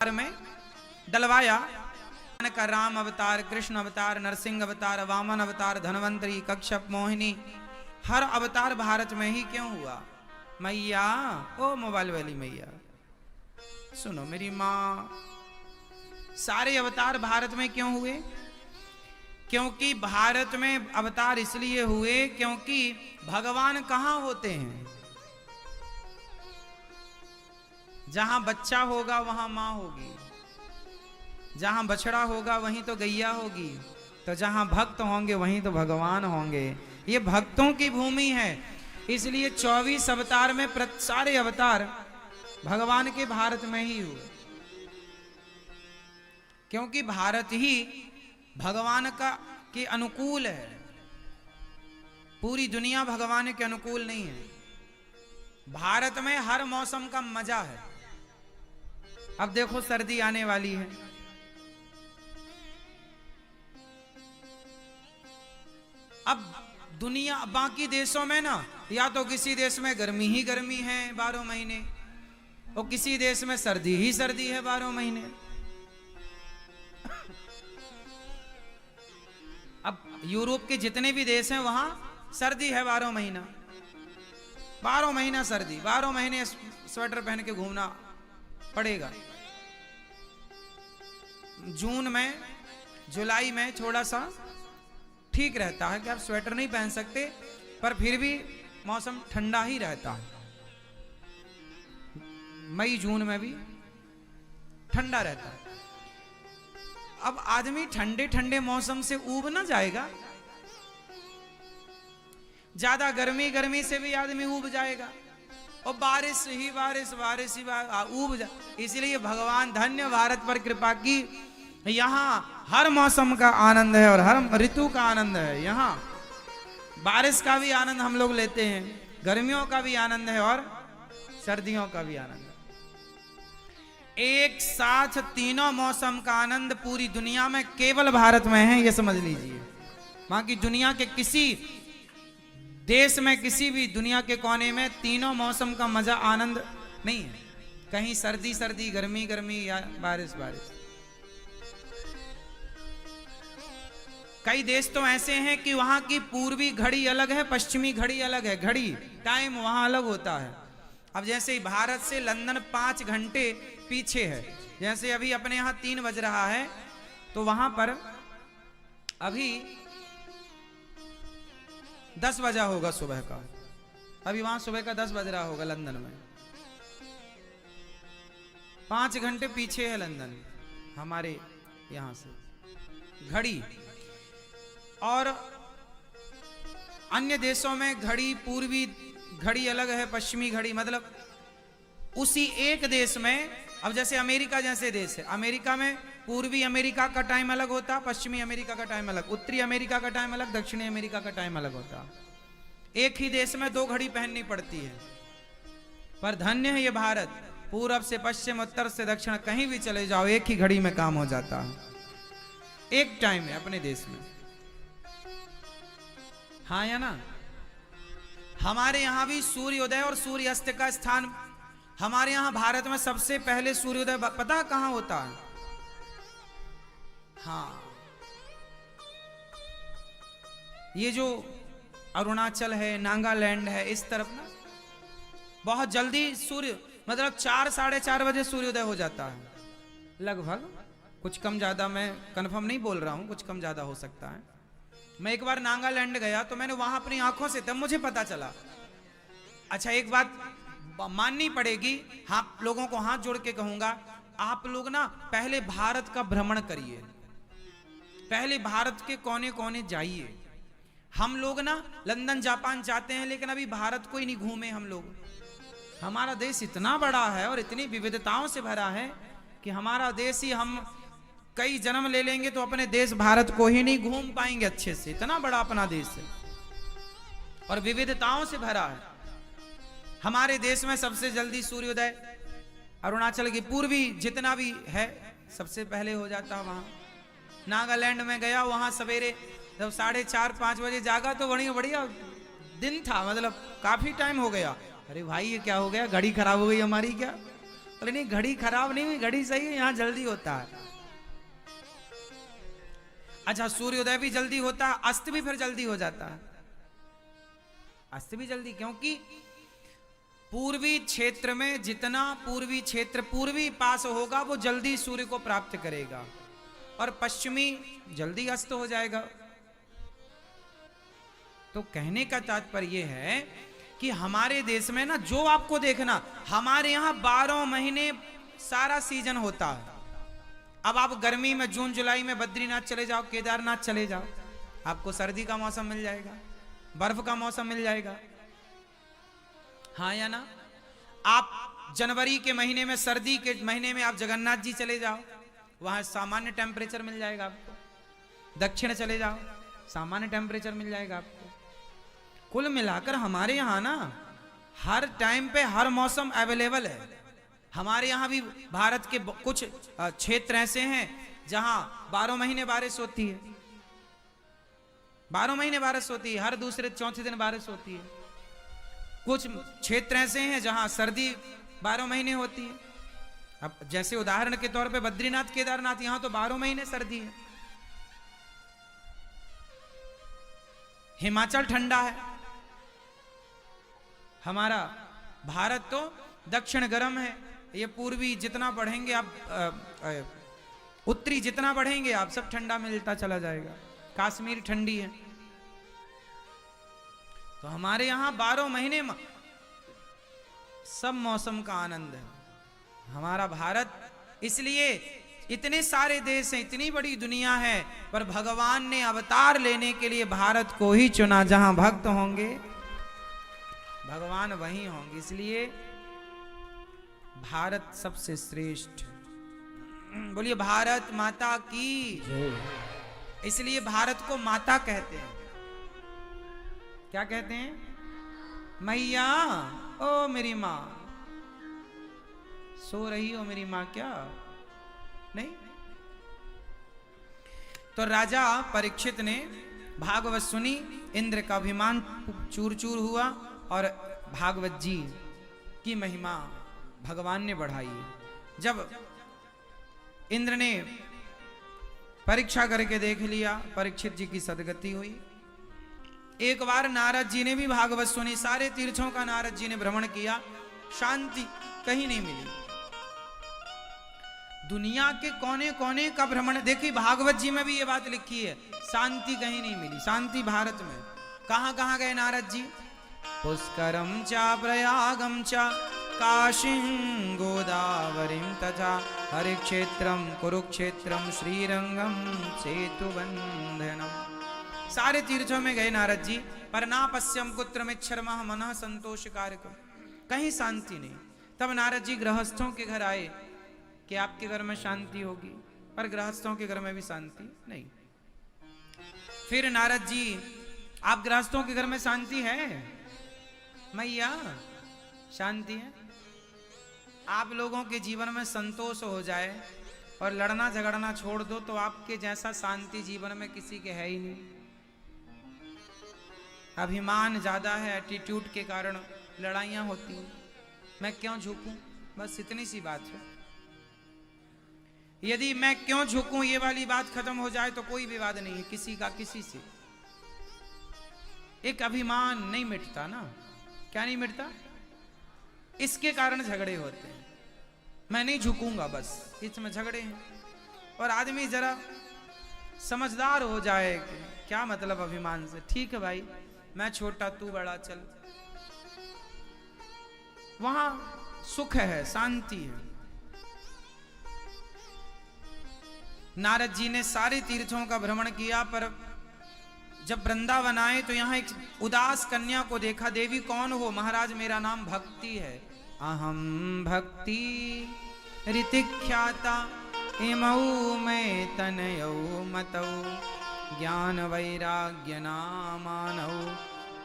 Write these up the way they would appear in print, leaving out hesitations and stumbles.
में डलवाया का राम अवतार, कृष्ण अवतार, नरसिंह अवतार, वामन अवतार, धनवंतरी, कच्छप, मोहिनी, हर अवतार भारत में ही क्यों हुआ? मैया, ओ मोबाइल वाली मैया सुनो मेरी माँ, सारे अवतार भारत में क्यों हुए? क्योंकि भारत में अवतार इसलिए हुए क्योंकि भगवान कहाँ होते हैं? जहां बच्चा होगा वहां मां होगी, जहां बछड़ा होगा वहीं तो गैया होगी, तो जहां भक्त होंगे वहीं तो भगवान होंगे। ये भक्तों की भूमि है, इसलिए 24 अवतार में सारे अवतार भगवान के भारत में ही हुए, क्योंकि भारत ही भगवान का के अनुकूल है। पूरी दुनिया भगवान के अनुकूल नहीं है। भारत में हर मौसम का मजा है। अब देखो सर्दी आने वाली है, अब दुनिया बाकी देशों में ना, या तो किसी देश में गर्मी ही गर्मी है 12 महीने, और किसी देश में सर्दी ही सर्दी है 12 महीने। अब यूरोप के जितने भी देश हैं वहां सर्दी है 12 महीना, 12 महीना सर्दी, 12 महीने स्वेटर पहन के घूमना पड़ेगा। जून में, जुलाई में थोड़ा सा ठीक रहता है कि आप स्वेटर नहीं पहन सकते, पर फिर भी मौसम ठंडा ही रहता है। मई जून में भी ठंडा रहता है। अब आदमी ठंडे ठंडे मौसम से ऊब ना जाएगा? ज्यादा गर्मी गर्मी से भी आदमी ऊब जाएगा, और बारिश ही बारिश बारिश ही ऊब जा। इसलिए भगवान धन्य भारत पर कृपा की, यहाँ हर मौसम का आनंद है और हर ऋतु का आनंद है। यहाँ बारिश का भी आनंद हम लोग लेते हैं, गर्मियों का भी आनंद है और सर्दियों का भी आनंद है। एक साथ तीनों मौसम का आनंद पूरी दुनिया में केवल भारत में है, ये समझ लीजिए। बाकी दुनिया के किसी देश में, किसी भी दुनिया के कोने में तीनों मौसम का मजा आनंद नहीं है। कहीं सर्दी सर्दी, गर्मी गर्मी, या बारिश बारिश। कई देश तो ऐसे हैं कि वहां की पूर्वी घड़ी अलग है, पश्चिमी घड़ी अलग है, घड़ी टाइम वहां अलग होता है। अब जैसे भारत से लंदन 5 घंटे पीछे है, जैसे अभी अपने यहाँ 3 बज रहा है, तो वहां पर अभी 10 बजा होगा सुबह का। अभी वहां सुबह का 10 बज रहा होगा लंदन में। 5 घंटे पीछे है लंदन हमारे यहां से घड़ी। और अन्य देशों में घड़ी, पूर्वी घड़ी अलग है, पश्चिमी घड़ी, मतलब उसी एक देश में। अब जैसे अमेरिका जैसे देश है, अमेरिका में पूर्वी अमेरिका का टाइम अलग होता, पश्चिमी अमेरिका का टाइम अलग, उत्तरी अमेरिका का टाइम अलग, दक्षिणी अमेरिका का टाइम अलग होता। एक ही देश में 2 घड़ी पहननी पड़ती है। पर धन्य है ये भारत, पूरब से पश्चिम, उत्तर से दक्षिण, कहीं भी चले जाओ एक ही घड़ी में काम हो जाता है, एक टाइम है अपने देश में। हाँ या ना? हमारे यहां भी सूर्योदय और सूर्यास्त का स्थान, हमारे यहां भारत में सबसे पहले सूर्योदय पता कहां होता है? हाँ, ये जो अरुणाचल है, नागालैंड है, इस तरफ ना बहुत जल्दी सूर्य, मतलब 4 साढ़े 4 बजे सूर्योदय हो जाता है लगभग। कुछ कम ज्यादा, मैं कंफर्म नहीं बोल रहा हूं, कुछ कम ज्यादा हो सकता है। मैं एक बार नागालैंड गया तो मैंने वहां अपनी आंखों से, तब मुझे पता चला। अच्छा, एक बात माननी पड़ेगी, हाँ, लोगों को हाथ जोड़ के कहूंगा, आप लोग ना पहले भारत का भ्रमण करिए, पहले भारत के कोने कोने जाइए। हम लोग ना लंदन जापान जाते हैं, लेकिन अभी भारत को ही नहीं घूमे हम लोग। हमारा देश इतना बड़ा है और इतनी विविधताओं से भरा है कि हमारा देश ही, हम कई जन्म ले लेंगे तो अपने देश भारत को ही नहीं घूम पाएंगे अच्छे से। इतना बड़ा अपना देश है और विविधताओं से भरा है। हमारे देश में सबसे जल्दी सूर्योदय अरुणाचल की पूर्वी जितना भी है सबसे पहले हो जाता। वहां नागालैंड में गया, वहां सवेरे जब 4:30-5 बजे जागा तो बढ़िया बढ़िया दिन था, मतलब काफी टाइम हो गया। अरे भाई ये क्या हो गया, घड़ी खराब हो गई हमारी क्या? बोले नहीं, घड़ी खराब नहीं हुई, घड़ी सही है, यहाँ जल्दी होता है। अच्छा, सूर्योदय भी जल्दी होता है, अस्त भी फिर जल्दी हो जाता है। अस्त भी जल्दी, क्योंकि पूर्वी क्षेत्र में जितना पूर्वी क्षेत्र पूर्वी पास होगा वो जल्दी सूर्य को प्राप्त करेगा, और पश्चिमी जल्दी अस्त हो जाएगा। तो कहने का तात्पर्य है कि हमारे देश में ना, जो आपको देखना, हमारे यहाँ 12 महीने सारा सीजन होता है। अब आप गर्मी में जून जुलाई में बद्रीनाथ चले जाओ, केदारनाथ चले जाओ, आपको सर्दी का मौसम मिल जाएगा, बर्फ का मौसम मिल जाएगा, हाँ या ना। आप जनवरी के महीने में, सर्दी के महीने में आप जगन्नाथ जी चले जाओ, वहां सामान्य टेम्परेचर मिल जाएगा आपको। दक्षिण चले जाओ, सामान्य टेम्परेचर मिल जाएगा आपको। कुल मिलाकर हमारे यहाँ ना हर टाइम पे हर मौसम अवेलेबल है। हमारे यहाँ भी भारत के कुछ क्षेत्र ऐसे हैं जहां 12 महीने बारिश होती है, 12 महीने बारिश होती है, हर दूसरे चौथे दिन बारिश होती है। कुछ क्षेत्र ऐसे हैं जहां सर्दी 12 महीने होती है। अब जैसे उदाहरण के तौर पे बद्रीनाथ केदारनाथ, यहां तो 12 महीने सर्दी है। हिमाचल ठंडा है, हमारा भारत तो दक्षिण गर्म है। ये पूर्वी जितना बढ़ेंगे आप, उत्तरी जितना बढ़ेंगे आप, सब ठंडा मिलता चला जाएगा। कश्मीर ठंडी है, तो हमारे यहां 12 महीने सब मौसम का आनंद है हमारा भारत। इसलिए इतने सारे देश हैं, इतनी बड़ी दुनिया है, पर भगवान ने अवतार लेने के लिए भारत को ही चुना। जहां भक्त होंगे भगवान वहीं होंगे, इसलिए भारत सबसे श्रेष्ठ। बोलिए भारत माता की। इसलिए भारत को माता कहते हैं। क्या कहते हैं? मैया, ओ मेरी माँ। सो रही हो मेरी माँ क्या? नहीं। तो राजा परीक्षित ने भागवत सुनी, इंद्र का अभिमान चूर चूर हुआ, और भागवत जी की महिमा भगवान ने बढ़ाई। जब इंद्र ने परीक्षा करके देख लिया, परीक्षित जी की सदगति हुई। एक बार नारद जी ने भी भागवत सुनी, सारे तीर्थों का नारद जी ने भ्रमण किया, शांति कहीं नहीं मिली। दुनिया के कोने कोने का भ्रमण, देखिए भागवत जी में भी ये बात लिखी है, शांति कहीं नहीं मिली। शांति भारत में। कहां कहां गए नारद जी? पुष्करम चा प्रयागम चा काशीं गोदावरीं तथा हरिक्षेत्रम कुरुक्षेत्रम श्रीरंगम सेतुबंधनम। सारे तीर्थों में गए नारद जी, पर ना पश्यम पुत्रमिच्छर्मः मनः संतोष कारकम, कहीं शांति नहीं। तब नारद जी गृहस्थों के घर आए कि आपके घर में शांति होगी, पर गृहस्थों के घर में भी शांति नहीं। फिर नारद जी, आप गृहस्थों के घर में शांति है? मैया शांति है। आप लोगों के जीवन में संतोष हो जाए और लड़ना झगड़ना छोड़ दो, तो आपके जैसा शांति जीवन में किसी के है ही नहीं। अभिमान ज्यादा है, एटीट्यूड के कारण लड़ाइयां होती हैं। मैं क्यों झुकूं, बस इतनी सी बात है। यदि मैं क्यों झुकूं ये वाली बात खत्म हो जाए तो कोई विवाद नहीं है किसी का किसी से। एक अभिमान नहीं मिटता ना। क्या नहीं मिटता? इसके कारण झगड़े होते हैं। मैं नहीं झुकूंगा, बस इसमें झगड़े हैं। और आदमी जरा समझदार हो जाए कि क्या मतलब अभिमान से। ठीक है भाई, मैं छोटा तू बड़ा, चल, वहां सुख है, शांति है। नारद जी ने सारे तीर्थों का भ्रमण किया, पर जब वृंदावन आए तो यहाँ एक उदास कन्या को देखा। देवी कौन हो? महाराज मेरा नाम भक्ति है। अहम भक्ति ऋतिख्याता इमौ मैं तनयौ मतौ ज्ञान वैराग्य नामानौ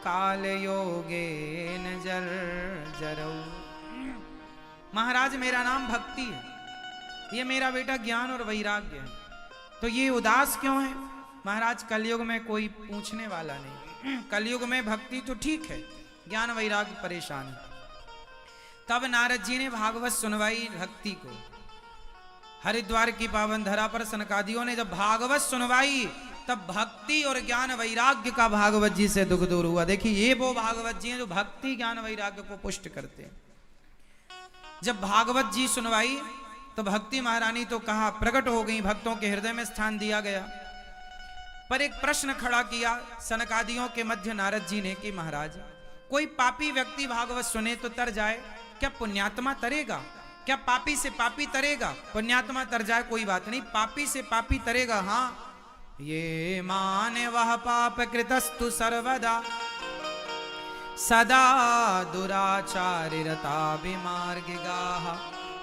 काल योगेन जर्जरौ। महाराज मेरा नाम भक्ति है, ये मेरा बेटा ज्ञान और वैराग्य है। तो ये उदास क्यों है? महाराज कलयुग में कोई पूछने वाला नहीं। कलयुग में भक्ति तो ठीक है, ज्ञान वैराग्य परेशान है। तब नारद जी ने भागवत सुनवाई भक्ति को। हरिद्वार की पावन धरा पर सनकादियों ने जब भागवत सुनवाई, तब भक्ति और ज्ञान वैराग्य का भागवत जी से दुख दूर हुआ। देखिए ये वो भागवत जी हैं जो भक्ति ज्ञान वैराग्य को पुष्ट करते हैं। जब भागवत जी सुनवाई तो भक्ति महारानी तो कहा प्रकट हो गई, भक्तों के हृदय में स्थान दिया गया। पर एक प्रश्न खड़ा किया सनकादियों के मध्य नारद जी ने कि महाराज, कोई पापी व्यक्ति भागवत सुने तो तर जाए, क्या पुण्यात्मा तरेगा? क्या पापी से पापी तरेगा? पुण्यात्मा तर जाए कोई बात नहीं, पापी से पापी तरेगा। हाँ, ये माने वह पाप कृतस्तु सर्वदा सदा दुराचारिरता विमार्गिगाः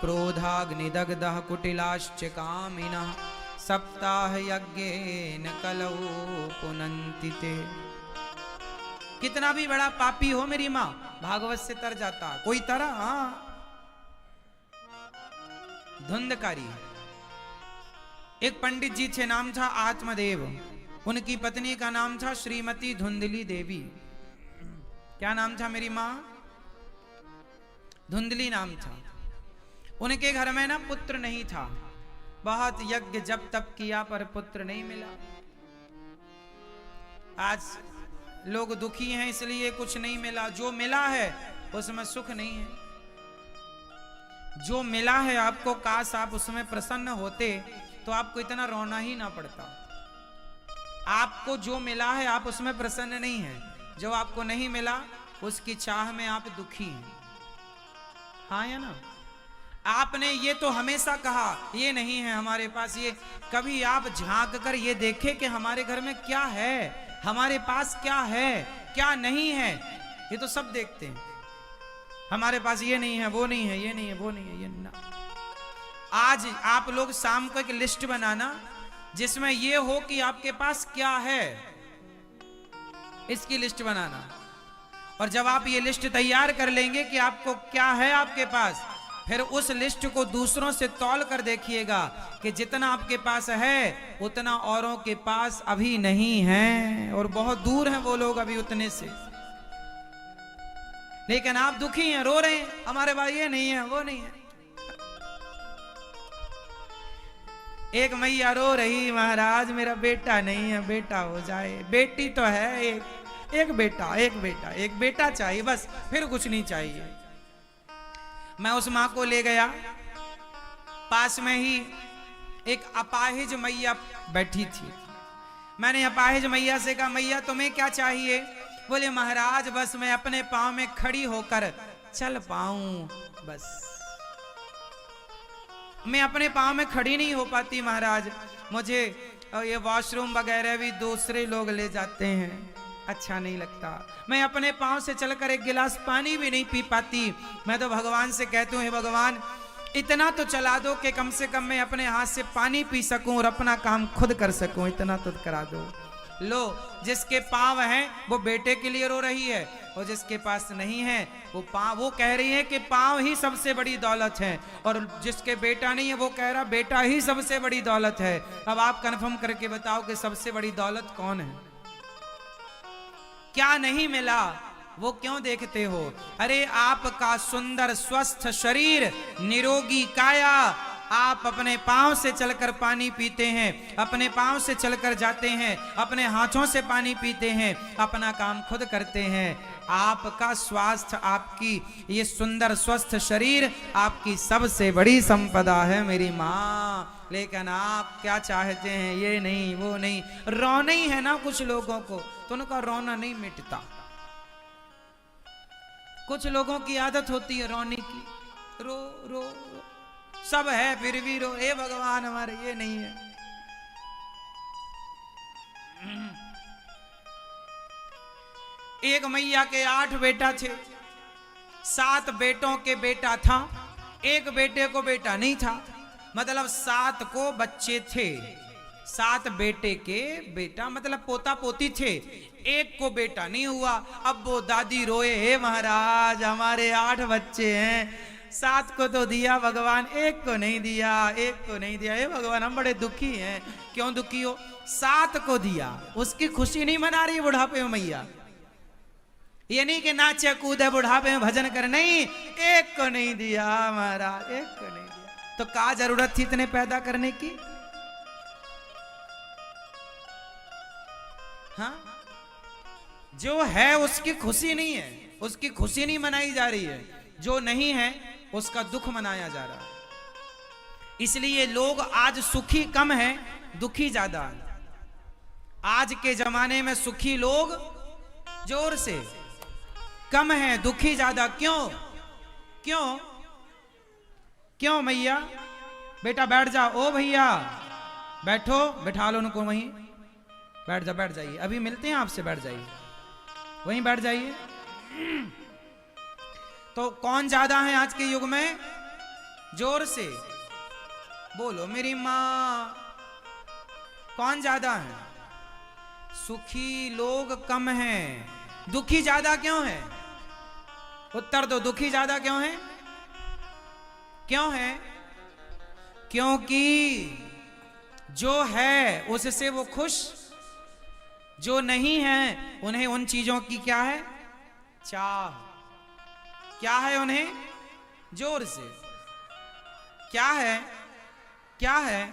क्रोधाग्निदग्धः कुटिलाश्च कामिनः सप्ताह यज्ञेन कलौ पुनन्ति ते। कितना भी बड़ा पापी हो मेरी माँ, भागवत से तर जाता। कोई तरा? हाँ, धुंधकारी। एक पंडित जी थे, नाम था आत्मदेव। उनकी पत्नी का नाम था श्रीमती धुंधली देवी। क्या नाम था मेरी माँ? धुंधली नाम था। उनके घर में ना पुत्र नहीं था। बहुत यज्ञ जब तप किया पर पुत्र नहीं मिला। आज लोग दुखी हैं इसलिए कुछ नहीं मिला। जो मिला है उसमें सुख नहीं है। जो मिला है आपको, काश आप उसमें प्रसन्न होते तो आपको इतना रोना ही ना पड़ता। आपको जो मिला है आप उसमें प्रसन्न नहीं है, जो आपको नहीं मिला उसकी चाह में आप दुखी हैं। हाँ या ना? आपने ये तो हमेशा कहा ये नहीं है हमारे पास, ये कभी आप झांक कर ये देखे कि हमारे घर में क्या है, हमारे पास क्या है, क्या नहीं है। ये तो सब देखते हैं, हमारे पास ये नहीं है, वो नहीं है, ये नहीं है, वो नहीं है, ये ना। आज आप लोग शाम को एक लिस्ट बनाना जिसमें ये हो कि आपके पास क्या है, इसकी लिस्ट बनाना। और जब आप ये लिस्ट तैयार कर लेंगे कि आपको क्या है आपके पास, फिर उस लिस्ट को दूसरों से तौल कर देखिएगा कि जितना आपके पास है उतना औरों के पास अभी नहीं है, और बहुत दूर हैं वो लोग अभी उतने से। लेकिन आप दुखी हैं, रो रहे हैं, हमारे पास ये नहीं है, वो नहीं है। एक मैया रो रही, महाराज मेरा बेटा नहीं है, बेटा हो जाए। बेटी तो है, एक बेटा चाहिए बस, फिर कुछ नहीं चाहिए। मैं उस माँ को ले गया, पास में ही एक अपाहिज मैया बैठी थी। मैंने अपाहिज मैया से कहा, मैया तुम्हें क्या चाहिए? बोले महाराज बस मैं अपने पाँव में खड़ी होकर चल पाऊं, बस मैं अपने पाँव में खड़ी नहीं हो पाती महाराज, मुझे ये वॉशरूम वगैरह भी दूसरे लोग ले जाते हैं, अच्छा नहीं लगता। मैं अपने पाँव से चलकर एक गिलास पानी भी नहीं पी पाती। मैं तो भगवान से कहती हूँ, हे भगवान इतना तो चला दो कि कम से कम मैं अपने हाथ से पानी पी सकूं और अपना काम खुद कर सकूं, इतना तो करा दो। लो, जिसके पाँव हैं वो बेटे के लिए रो रही है, और जिसके पास नहीं है वो कह रही है कि पाँव ही सबसे बड़ी दौलत है, और जिसके बेटा नहीं है वो कह रहा बेटा ही सबसे बड़ी दौलत है। अब आप कंफर्म करके बताओ कि सबसे बड़ी दौलत कौन है? क्या नहीं मिला वो क्यों देखते हो? अरे आपका सुंदर स्वस्थ शरीर, निरोगी काया, आप अपने पांव से चलकर पानी पीते हैं, अपने पांव से चलकर जाते हैं, अपने हाथों से पानी पीते हैं, अपना काम खुद करते हैं। आपका स्वास्थ्य, आपकी ये सुंदर स्वस्थ शरीर आपकी सबसे बड़ी संपदा है मेरी माँ। लेकिन आप क्या चाहते हैं? ये नहीं, वो नहीं। रोना ही है ना कुछ लोगों को, तो उनका रोना नहीं मिटता। कुछ लोगों की आदत होती है रोने की, रो रो रो, सब है फिर भी रो। हे भगवान हमारे ये नहीं है। एक मैया के 8 बेटा थे, 7 बेटों के बेटा था, एक बेटे को बेटा नहीं था। मतलब 7 को बच्चे थे, 7 बेटे के बेटा मतलब पोता पोती थे, एक को बेटा नहीं हुआ। अब वो दादी रोए, हे महाराज हमारे 8 बच्चे हैं, 7 को तो दिया भगवान, एक को नहीं दिया, एक को नहीं दिया। हे भगवान हम बड़े दुखी हैं। क्यों दुखी हो? 7 को दिया, उसकी खुशी नहीं मना रही बुढ़ापे में मैया। ये नहीं कि नाचे कूदे बुढ़ापे में भजन कर, नहीं, एक को नहीं दिया महाराज, एक को नहीं दिया। तो क्या जरूरत थी इतने पैदा करने की? हाँ, जो है उसकी खुशी नहीं है, उसकी खुशी नहीं मनाई जा रही है, जो नहीं है उसका दुख मनाया जा रहा है। इसलिए लोग आज सुखी कम है, दुखी ज्यादा है। आज के जमाने में सुखी लोग जोर से कम है, दुखी ज्यादा। क्यों? क्यों? क्यों मैया? बेटा बैठ जा, ओ भैया बैठो, बैठा लो उनको वहीं, बैठ जा, बैठ जाइए, अभी मिलते हैं आपसे, बैठ जाइए, वहीं बैठ जाइए। तो कौन ज्यादा है आज के युग में? जोर से बोलो मेरी मां, कौन ज्यादा है? सुखी लोग कम हैं, दुखी ज्यादा क्यों है? उत्तर दो, दुखी ज्यादा क्यों है? क्यों है? क्योंकि जो है उससे वो खुश, जो नहीं है उन्हें उन चीजों की क्या है? चाह। क्या है उन्हें? जोर से क्या है? क्या है?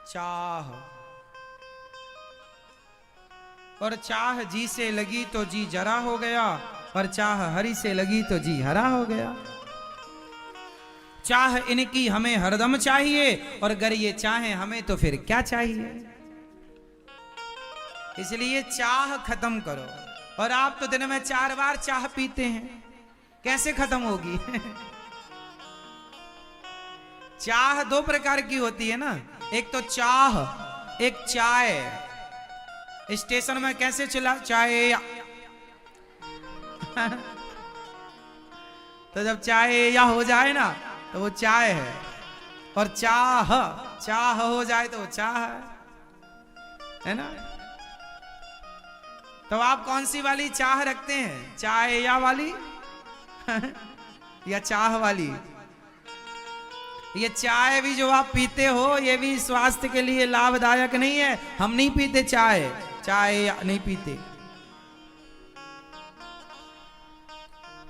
चाह। और चाह जी से लगी तो जी जरा हो गया, और चाह हरि से लगी तो जी हरा हो गया। चाह इनकी हमें हरदम चाहिए, और अगर ये चाहे हमें तो फिर क्या चाहिए? इसलिए चाह खत्म करो। और आप तो दिन में 4 बार चाह पीते हैं, कैसे खत्म होगी? चाह 2 प्रकार की होती है ना, एक तो चाह, एक चाय। स्टेशन में कैसे चला चाय? तो जब चाय या हो जाए ना तो वो चाय है, और चाह चाह हो जाए तो वो चाह है ना। तो आप कौन सी वाली चाह रखते हैं, चाय या वाली या चाह वाली? ये चाय भी जो आप पीते हो ये भी स्वास्थ्य के लिए लाभदायक नहीं है। हम नहीं पीते चाय, चाय नहीं पीते,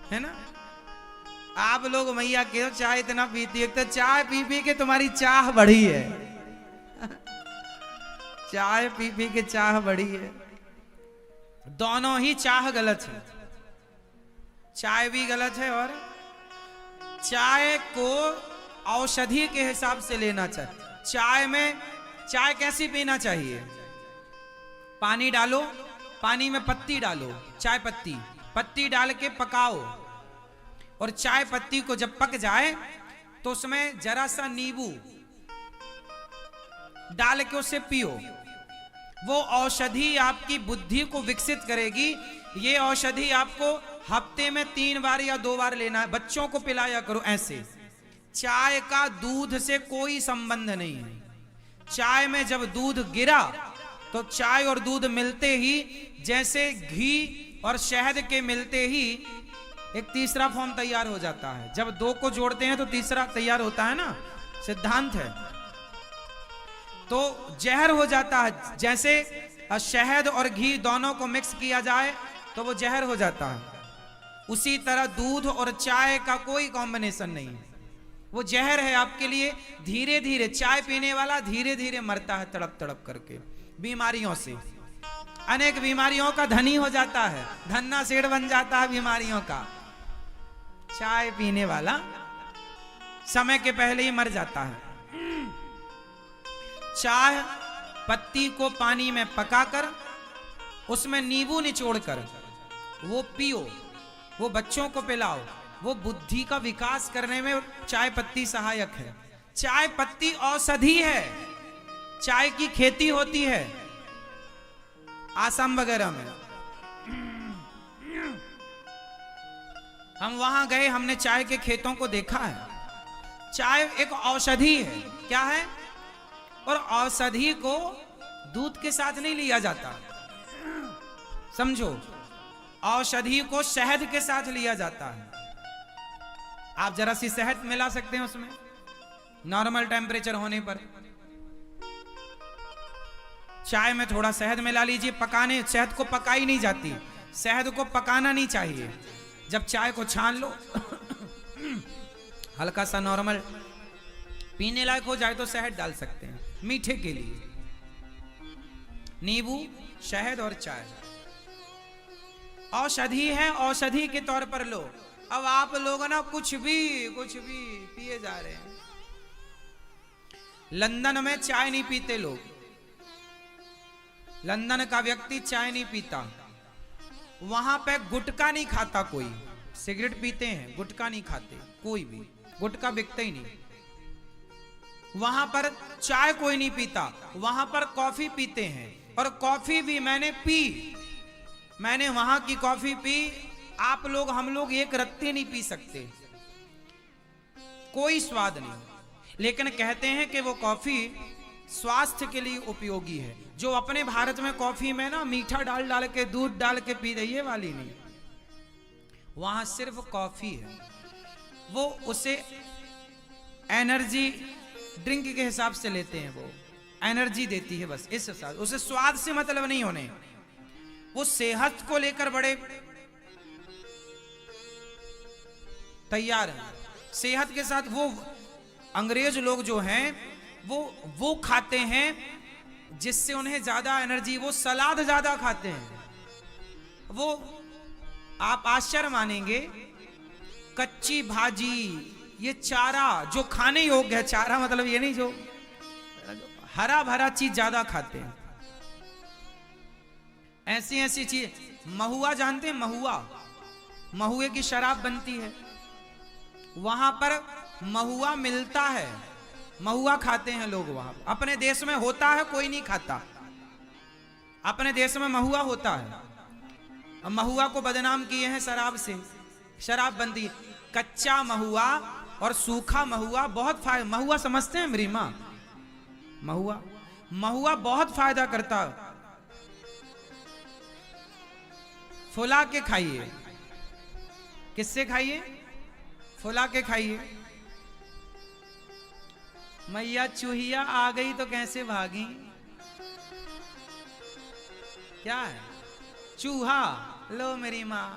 है ना। आप लोग मैया क्यों चाय इतना पीती है? तो चाय पी पी के तुम्हारी चाह बढ़ी है चाय पी पी के चाह बढ़ी है। दोनों ही चाह गलत है, चाय भी गलत है, और चाय को औषधि के हिसाब से लेना चाहिए। चाय में, चाय कैसी पीना चाहिए? पानी डालो, पानी में पत्ती डालो, चाय पत्ती, पत्ती डाल के पकाओ, और चाय पत्ती को जब पक जाए तो उसमें जरा सा नींबू डाल के उसे पियो। वो औषधि आपकी बुद्धि को विकसित करेगी। ये औषधि आपको हफ्ते में 3 बार या 2 बार लेना है। बच्चों को पिलाया करो ऐसे। चाय का दूध से कोई संबंध नहीं है। चाय में जब दूध गिरा तो चाय और दूध मिलते ही, जैसे घी और शहद के मिलते ही एक तीसरा फॉर्म तैयार हो जाता है। जब 2 को जोड़ते हैं तो तीसरा तैयार होता है ना, सिद्धांत है। तो जहर हो जाता है। जैसे शहद और घी दोनों को मिक्स किया जाए तो वो जहर हो जाता है, उसी तरह दूध और चाय का कोई कॉम्बिनेशन नहीं है, वो जहर है आपके लिए। धीरे धीरे चाय पीने वाला धीरे धीरे मरता है, तड़प तड़प करके, बीमारियों से। अनेक बीमारियों का धनी हो जाता है, धन्ना सेठ बन जाता है बीमारियों का। चाय पीने वाला समय के पहले ही मर जाता है। चाय पत्ती को पानी में पकाकर उसमें नींबू निचोड़कर वो पियो, वो बच्चों को पिलाओ। वो बुद्धि का विकास करने में चाय पत्ती सहायक है। चाय पत्ती औषधि है। चाय की खेती होती है आसाम वगैरह में। हम वहां गए, हमने चाय के खेतों को देखा है। चाय एक औषधि है। क्या है? और औषधि को दूध के साथ नहीं लिया जाता, समझो। औषधि को शहद के साथ लिया जाता है। आप जरा सी शहद मिला सकते हैं उसमें, नॉर्मल टेम्परेचर होने पर। चाय में थोड़ा शहद मिला लीजिए। पकाने, शहद को पकाई नहीं जाती, शहद को पकाना नहीं चाहिए। जब चाय को छान लो हल्का सा नॉर्मल पीने लायक हो जाए तो शहद डाल सकते हैं मीठे के लिए। नींबू, शहद और चाय औषधि है, औषधि के तौर पर लो। अब आप लोग ना कुछ भी पिए जा रहे हैं। लंदन में चाय नहीं पीते लोग, लंदन का व्यक्ति चाय नहीं पीता। वहां पे गुटखा नहीं खाता कोई, सिगरेट पीते हैं, गुटखा नहीं खाते कोई भी, गुटखा बिकता ही नहीं। वहां पर चाय कोई नहीं पीता, वहां पर कॉफी पीते हैं। और कॉफी भी मैंने वहां की कॉफी पी। आप लोग, हम लोग एक रत्ती नहीं पी सकते, कोई स्वाद नहीं। लेकिन कहते हैं कि वो कॉफी स्वास्थ्य के लिए उपयोगी है। जो अपने भारत में कॉफी में ना मीठा डाल के, दूध डाल के पी रही है वाली नहीं, वहां सिर्फ कॉफी है। वो उसे एनर्जी ड्रिंक के हिसाब से लेते हैं, वो एनर्जी देती है बस, इस हिसाब। उसे स्वाद से मतलब नहीं होने, वो सेहत को लेकर बड़े तैयार हैं। सेहत के साथ वो अंग्रेज लोग जो हैं वो खाते हैं जिससे उन्हें ज्यादा एनर्जी, वो सलाद ज्यादा खाते हैं। वो आप आश्चर्य मानेंगे, कच्ची भाजी, ये चारा जो खाने योग्य है, चारा मतलब ये नहीं जो हरा भरा चीज ज्यादा खाते हैं। ऐसी चीज, महुआ जानते हैं? महुए की शराब बनती है, वहां पर महुआ मिलता है, महुआ खाते हैं लोग वहां। अपने देश में होता है, कोई नहीं खाता। अपने देश में महुआ होता है, महुआ को बदनाम किए हैं शराब से, शराब बनती है। कच्चा महुआ और सूखा महुआ बहुत फायदा। महुआ समझते हैं मेरी माँ? महुआ बहुत फायदा करता। फुला के खाइए। किससे खाइए? फुला के खाइए। मैया चूहिया आ गई तो कैसे भागी? क्या है? चूहा। लो मेरी माँ,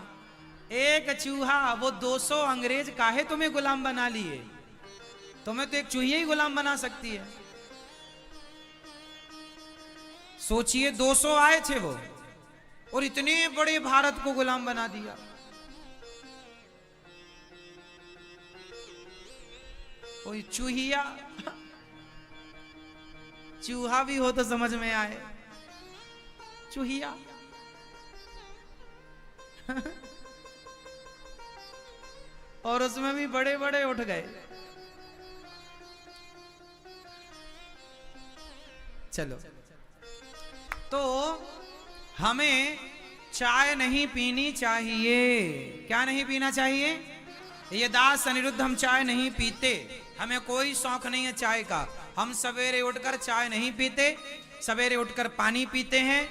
एक चूहा, वो 200 अंग्रेज काहे तुम्हें गुलाम बना लिए? तुम्हें तो एक चूहिया ही गुलाम बना सकती है। सोचिए, 200 आए थे वो और इतने बड़े भारत को गुलाम बना दिया। कोई चूहिया, चूहा भी हो तो समझ में आए, चूहिया। और उसमें भी बड़े बड़े उठ गए। चलो, तो हमें चाय नहीं पीनी चाहिए। क्या नहीं पीना चाहिए? ये दास अनिरुद्ध, हम चाय नहीं पीते, हमें कोई शौक नहीं है चाय का। हम सवेरे उठकर चाय नहीं पीते, सवेरे उठकर पानी पीते हैं।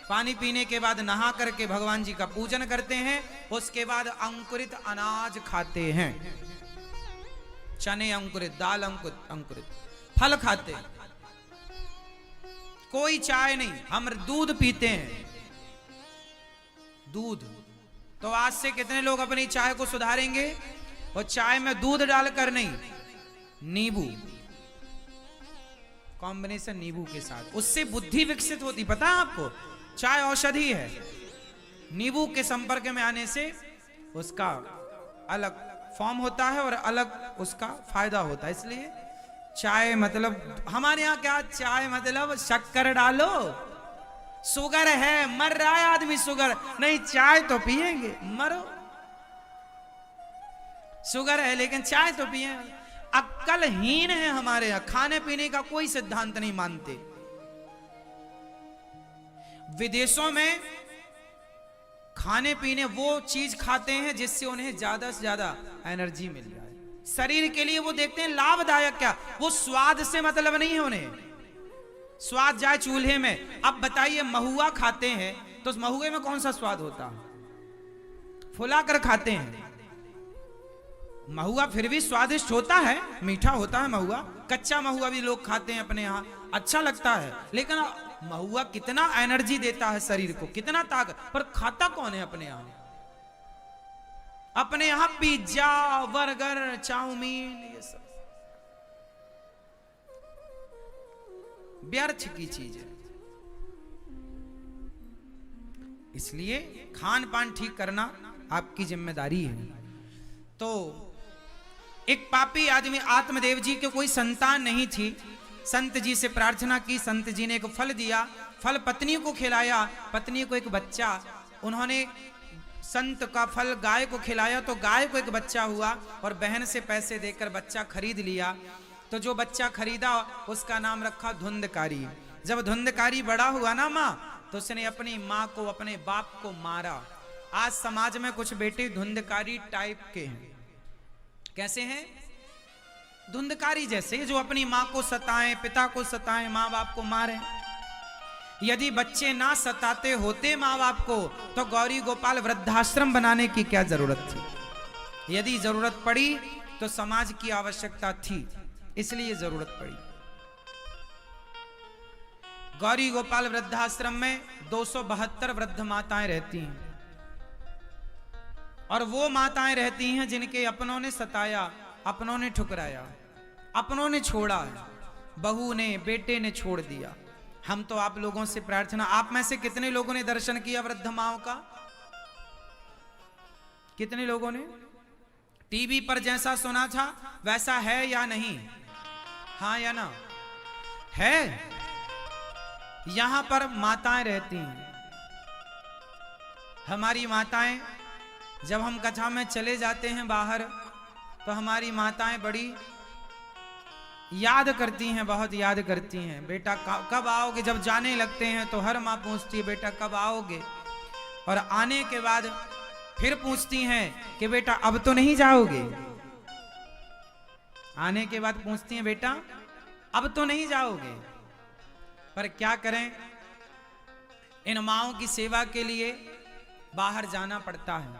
पानी पीने के बाद नहा करके भगवान जी का पूजन करते हैं। उसके बाद अंकुरित अनाज खाते हैं, चने अंकुरित, दाल अंकुरित, फल खाते हैं। कोई चाय नहीं। हम दूध पीते हैं, दूध। तो आज से कितने लोग अपनी चाय को सुधारेंगे? और चाय में दूध डालकर नहीं, नींबू, कॉम्बिनेशन नींबू के साथ, उससे बुद्धि विकसित होती। पता है आपको? चाय औषधि है, नींबू के संपर्क में आने से उसका अलग फॉर्म होता है और अलग उसका फायदा होता है। इसलिए चाय मतलब, हमारे यहाँ क्या, चाय मतलब शक्कर डालो, शुगर है, मर रहा है आदमी, शुगर नहीं, चाय तो पिएंगे, मरो। शुगर है लेकिन चाय तो पिए। अक्लहीन है हमारे यहाँ, खाने पीने का कोई सिद्धांत नहीं मानते। विदेशों में खाने पीने वो चीज खाते हैं जिससे उन्हें ज्यादा से ज्यादा एनर्जी मिल जाए। शरीर के लिए वो देखते हैं लाभदायक क्या, वो स्वाद से मतलब नहीं है उन्हें, स्वाद जाए चूल्हे में। अब बताइए, महुआ खाते हैं तो उस महुए में कौन सा स्वाद होता है? फुला कर खाते हैं। महुआ फिर भी स्वादिष्ट होता है, मीठा होता है महुआ। कच्चा महुआ भी लोग खाते हैं अपने यहाँ, अच्छा लगता है। लेकिन महुआ कितना एनर्जी देता है शरीर को, कितना ताकत, पर खाता कौन है अपने यहां? अपने यहां पिज्जा, बर्गर, चाउमीन, ये सब व्यर्थ की चीज है। इसलिए खान पान ठीक करना आपकी जिम्मेदारी है। तो एक पापी आदमी, आत्मदेव जी के कोई संतान नहीं थी, संत जी से प्रार्थना की, संत जी ने एक फल दिया, फल पत्नी को खिलाया, पत्नी को एक बच्चा, उन्होंने संत का फल गाय को खिलाया तो गाय को एक बच्चा हुआ, और बहन से पैसे देकर बच्चा खरीद लिया। तो जो बच्चा खरीदा उसका नाम रखा धुंधकारी। जब धुंधकारी बड़ा हुआ ना माँ, तो उसने अपनी माँ को, अपने बाप को मारा। आज समाज में कुछ बेटे धुंधकारी टाइप के हैं। कैसे हैं? धुंधकारी जैसे, जो अपनी माँ को सताएं, पिता को सताएं, माँ बाप को मारें। यदि बच्चे ना सताते होते माँ बाप को, तो गौरी गोपाल वृद्धाश्रम बनाने की क्या जरूरत थी? यदि जरूरत पड़ी तो समाज की आवश्यकता थी, इसलिए जरूरत पड़ी। गौरी गोपाल वृद्धाश्रम में 272 वृद्ध माताएं रहती हैं, और वो माताएं रहती हैं जिनके अपनों ने सताया, अपनों ने ठुकराया, अपनों ने छोड़ा, बहू ने, बेटे ने छोड़ दिया। हम तो आप लोगों से प्रार्थना, आप में से कितने लोगों ने दर्शन किया वृद्ध माओं का? कितने लोगों ने? टीवी पर जैसा सुना था वैसा है या नहीं? हाँ या ना? है। यहां पर माताएं रहती हैं। हमारी माताएं, जब हम कथा में चले जाते हैं बाहर, तो हमारी माताएं बड़ी याद करती हैं, बहुत याद करती हैं। बेटा कब आओगे? जब जाने लगते हैं तो हर माँ पूछती है बेटा कब आओगे, और आने के बाद फिर पूछती हैं कि बेटा अब तो नहीं जाओगे। आने के बाद पूछती हैं बेटा अब तो नहीं जाओगे। पर क्या करें, इन माँओं की सेवा के लिए बाहर जाना पड़ता है,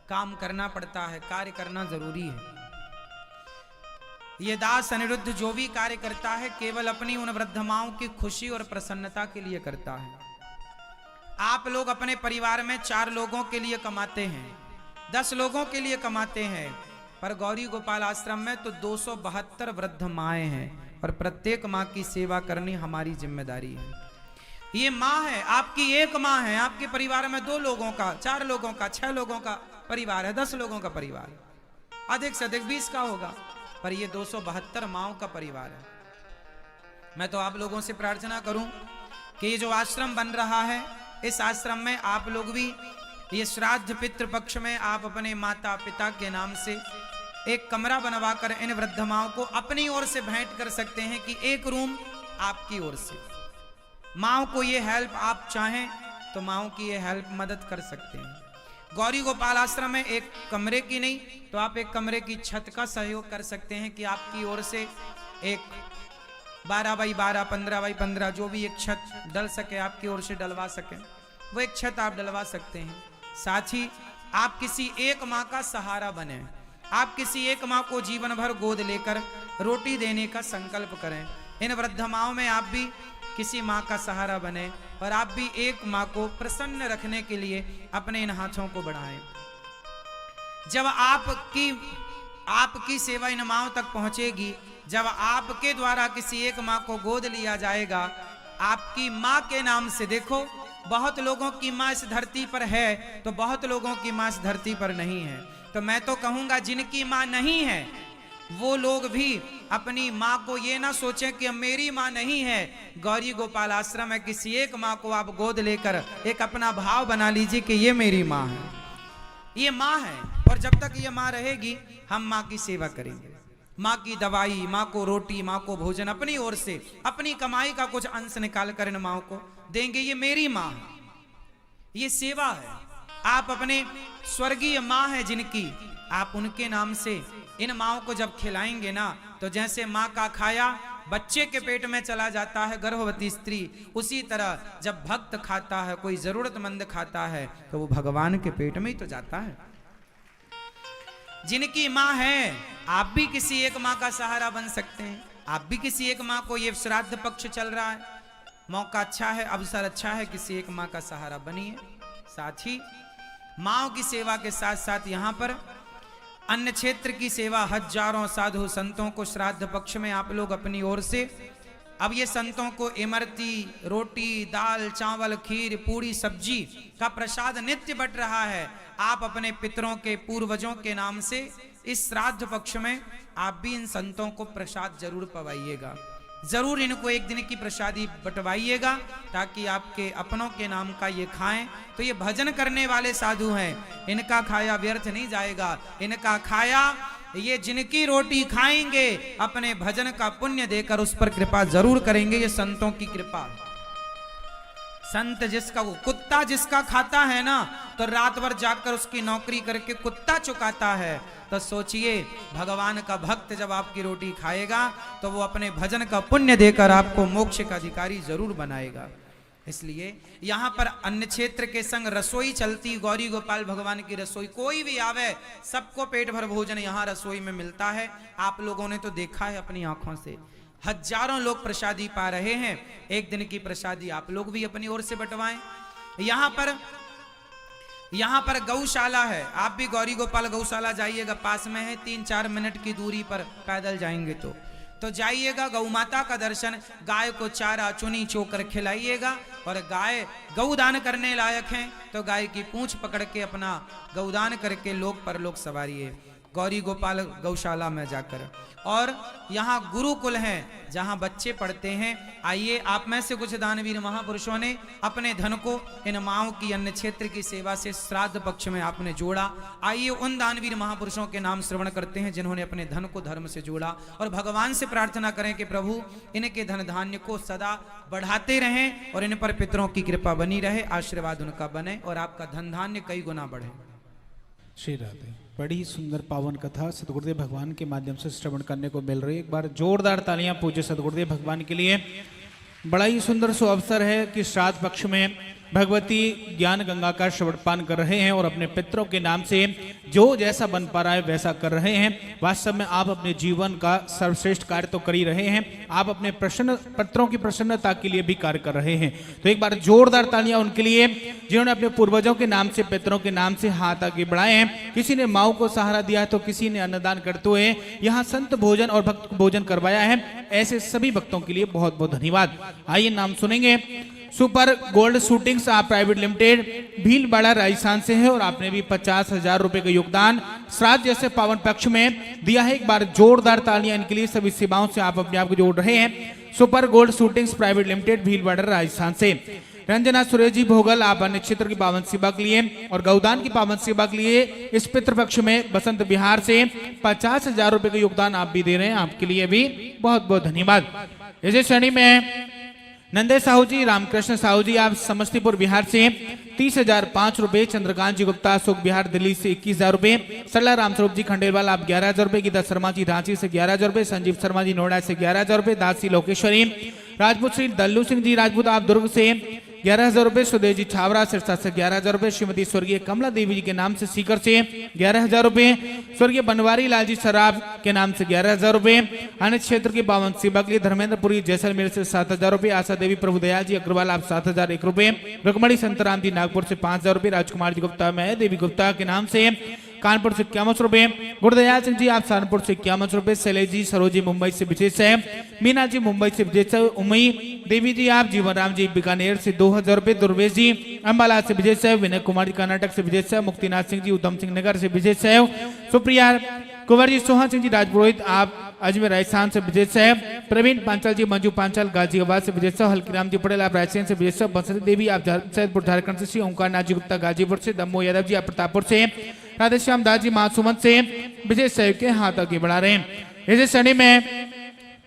काम करना पड़ता है, कार्य करना जरूरी है। ये दास अनिरुद्ध जो भी कार्य करता है केवल अपनी उन वृद्ध माओं की खुशी और प्रसन्नता के लिए करता है। आप लोग अपने परिवार में 4 लोगों के लिए कमाते हैं, 10 लोगों के लिए कमाते हैं, पर गौरी गोपाल आश्रम में तो 272 वृद्ध माएँ हैं, और प्रत्येक माँ की सेवा करनी हमारी जिम्मेदारी है। ये माँ है, आपकी एक माँ है। आपके परिवार में 2 लोगों का, 4 लोगों का, 6 लोगों का परिवार है, 10 लोगों का परिवार, अधिक से अधिक 20 का होगा, पर ये 272 माओं का परिवार है। मैं तो आप लोगों से प्रार्थना करूं कि ये जो आश्रम बन रहा है, इस आश्रम में आप लोग भी ये श्राद्ध पितृ पक्ष में आप अपने माता पिता के नाम से एक कमरा बनवाकर इन वृद्ध माओं को अपनी ओर से भेंट कर सकते हैं कि एक रूम आपकी ओर से। माओं को ये हेल्प आप चाहें तो माओं की ये हेल्प मदद कर सकते हैं। गौरी गोपाल आश्रम में एक कमरे की नहीं तो आप एक कमरे की छत का सहयोग कर सकते हैं कि आपकी ओर से एक 12 बाई 12, 15 बाई 15 जो भी एक छत डल सके, आपकी ओर से डलवा सकें, वो एक छत आप डलवा सकते हैं। साथ ही आप किसी एक माँ का सहारा बने, आप किसी एक माँ को जीवन भर गोद लेकर रोटी देने का संकल्प करें। इन वृद्ध माओं में आप भी किसी माँ का सहारा बने, और आप भी एक माँ को प्रसन्न रखने के लिए अपने इन हाथों को बढ़ाएं। जब आपकी सेवा इन माँओं तक पहुंचेगी, जब आपके द्वारा किसी एक माँ को गोद लिया जाएगा, आपकी माँ के नाम से, देखो बहुत लोगों की माँ इस धरती पर है तो बहुत लोगों की माँ इस धरती पर नहीं है। तो मैं तो कहूंगा जिनकी माँ नहीं है वो लोग भी अपनी माँ को ये ना सोचें कि मेरी माँ नहीं है। गौरी गोपाल आश्रम में किसी एक माँ को आप गोद लेकर एक अपना भाव बना लीजिए कि ये मेरी माँ है, ये माँ है, और जब तक ये माँ रहेगी हम माँ की सेवा करेंगे। माँ की दवाई, माँ को रोटी, माँ को भोजन अपनी ओर से, अपनी कमाई का कुछ अंश निकाल कर इन माँ को देंगे। ये मेरी माँ है, ये सेवा है। आप अपने स्वर्गीय माँ है जिनकी, आप उनके नाम से इन माँओं को जब खिलाएंगे ना, तो जैसे माँ का खाया बच्चे के पेट में चला जाता है गर्भवती स्त्री, उसी तरह जब भक्त खाता है, कोई जरूरतमंद खाता है, तो वो भगवान के पेट में ही तो जाता है। जिनकी माँ है, आप भी किसी एक माँ का सहारा बन सकते हैं। आप भी किसी एक माँ को, ये श्राद्ध पक्ष चल रहा है, मौका अच्छा है, अवसर अच्छा है, किसी एक माँ का सहारा बनिए। साथ ही माँओं की सेवा के साथ साथ यहाँ पर अन्य क्षेत्र की सेवा, हजारों साधु संतों को श्राद्ध पक्ष में आप लोग अपनी ओर से, अब ये संतों को इमरती, रोटी, दाल, चावल, खीर, पूरी, सब्जी का प्रसाद नित्य बट रहा है। आप अपने पितरों के, पूर्वजों के नाम से इस श्राद्ध पक्ष में आप भी इन संतों को प्रसाद जरूर पवाइएगा, जरूर इनको एक दिन की प्रसादी बंटवाइएगा, ताकि आपके अपनों के नाम का ये खाएं। तो ये भजन करने वाले साधु हैं, इनका खाया व्यर्थ नहीं जाएगा। इनका खाया, ये जिनकी रोटी खाएंगे अपने भजन का पुण्य देकर उस पर कृपा जरूर करेंगे। ये संतों की कृपा। संत जिसका, वो कुत्ता जिसका खाता है ना, तो रात भर जाकर उसकी नौकरी करके कुत्ता चुकाता है। तो सोचिए, भगवान का भक्त जब आपकी रोटी खाएगा तो वो अपने भजन का पुण्य देकर आपको मोक्ष का अधिकारी जरूर बनाएगा। इसलिए यहाँ पर अन्य क्षेत्र के संग रसोई चलती, गौरी गोपाल भगवान की रसोई, कोई भी आवे सबको पेट भर भोजन यहाँ रसोई में मिलता है। आप लोगों ने तो देखा है अपनी आंखों से, हजारों लोग प्रसादी पा रहे हैं। एक दिन की प्रसादी आप लोग भी अपनी ओर से बंटवाएं। यहाँ पर गौशाला है, आप भी गौरी गोपाल गौशाला जाइएगा, पास में है, 3-4 मिनट की दूरी पर पैदल जाएंगे तो जाइएगा। गौ माता का दर्शन, गाय को चारा चुनी चोकर खिलाइएगा। और गाय गौदान करने लायक हैं तो गाय की पूंछ पकड़ के अपना गौदान करके लोक परलोक सवारिए गौरी गोपाल गौशाला में जाकर। और यहाँ गुरुकुल हैं जहाँ बच्चे पढ़ते हैं। आइए, आप में से कुछ दानवीर महापुरुषों ने अपने धन को इन माओं की अन्य क्षेत्र की सेवा से श्राद्ध पक्ष में आपने जोड़ा। आइए उन दानवीर महापुरुषों के नाम श्रवण करते हैं जिन्होंने अपने धन को धर्म से जोड़ा, और भगवान से प्रार्थना करें कि प्रभु इनके धन धान्य को सदा बढ़ाते रहें और इन पर पितरों की कृपा बनी रहे, आशीर्वाद उनका बने और आपका धन धान्य कई गुना बढ़े। श्री राधे। बड़ी सुंदर पावन कथा सदगुरुदेव भगवान के माध्यम से श्रवण करने को मिल रही है। एक बार जोरदार तालियां पूज्य सदगुरुदेव भगवान के लिए। बड़ा ही सुंदर सो अवसर है कि श्राद्ध पक्ष में भगवती ज्ञान गंगा का श्रवण पान कर रहे हैं और अपने पितरों के नाम से जो जैसा बन पा रहा है वैसा कर रहे हैं। वास्तव में आप अपने जीवन का सर्वश्रेष्ठ कार्य तो कर ही रहे हैं, आप अपने पितरों की प्रसन्नता के लिए भी कार्य कर रहे हैं। तो एक बार जोरदार तालियां उनके लिए जिन्होंने अपने पूर्वजों के नाम से, पितरों के नाम से हाथ आगे बढ़ाए हैं। किसी ने माओ को सहारा दिया है तो किसी ने अन्नदान करते हुए यहाँ संत भोजन और भक्त भोजन करवाया है। ऐसे सभी भक्तों के लिए बहुत बहुत धन्यवाद। आइए नाम सुनेंगे। सुपर गोल्ड शूटिंग्स आप प्राइवेट लिमिटेड, भीलवाड़ा राजस्थान से है और आपने भी 50,000 रुपए का योगदान श्राद्ध जैसे पावन पक्ष में दिया है। एक बार जोरदार तालियां इनके लिए। सभी सेवाओं से आप अपने आप को जोड़ रहे हैं। Super gold shootings private limited, Bhilwara Rajasthan से। रंजना सुरेश जी भोगल, आप अन्य क्षेत्र की पावन सेवा के लिए और गौदान की पावन सेवा के लिए इस पितृपक्ष में बसंत बिहार से 50,000 रुपए का योगदान आप भी दे रहे हैं। आपके लिए भी बहुत बहुत धन्यवाद। इसी श्रेणी में नंदे साहू जी, रामकृष्ण साहू जी, आप समस्तीपुर बिहार से 30,005 रुपए। चंद्रकांत जी गुप्ता, अशोक बिहार दिल्ली से 21,000 रुपए। सरला रामस्वरूप जी खंडेलवाल, आप 11,000 रुपए। गीता शर्मा जी रांची से 11,000 रुपए। संजीव शर्मा जी नोएडा से 11,000 रुपए। दासी लोकेश्वरी राजपूत श्री दल्लू सिंह जी राजपूत, आप दुर्ग से 11,000 रुपए। सुदेव जी छावरा सिरसा से 11,000 रुपए। श्रीमती स्वर्गीय कमला देवी जी के नाम से सीकर से 11,000 रुपए। स्वर्गीय बनवारी लाल जी सराब के नाम से 11,000 रुपए। अन्य क्षेत्र की पावन सेवा के लिए धर्मेंद्रपुरी जैसलमेर से 7,000 रुपए। आशा देवी प्रभुदयाल जी अग्रवाल, आप 7,001 रुपए। रुकमणी संतराम जी नागपुर से 5,000 रुपए। राजकुमार जी गुप्ता, मैं देवी गुप्ता के नाम से कानपुर से 51 रुपए। गुरुदयाल सिंह जी, आप सहारनपुर से 51 रुपए। शैलेश जी सरोजी मुंबई से विशेष है। मीना जी मुंबई से विशेष है। उमई देवी जी, आप जीवन राम जी बीकानेर से 2,000 रुपए। दुर्वेश जी अम्बाला से विशेष है। विनय कुमार जी कर्नाटक से विशेष है। मुक्तिनाथ सिंह जी उधम सिंह नगर से विशेष है। सुप्रिया कुंवर जी, सोहन सिंह जी राजपुरोहित, आप अजमेर राजस्थान से विजय है। प्रवीण पांचाल जी, मंजू पांचाल गाजियाबाद से विजय है। हल्कीराम जी पटेल, आप रायसेन से विजय है। बसंती देवी, आप सैदपुर झारखंड से। श्री ओंकार नाथ जी गुप्ता गाजीपुर से। दम्मो यादव जी, आप प्रतापपुर से। राधेश्याम दास जी मासूमत से विजय सहयोग के हाथ आगे बढ़ा रहे हैं। इस श्रेणी में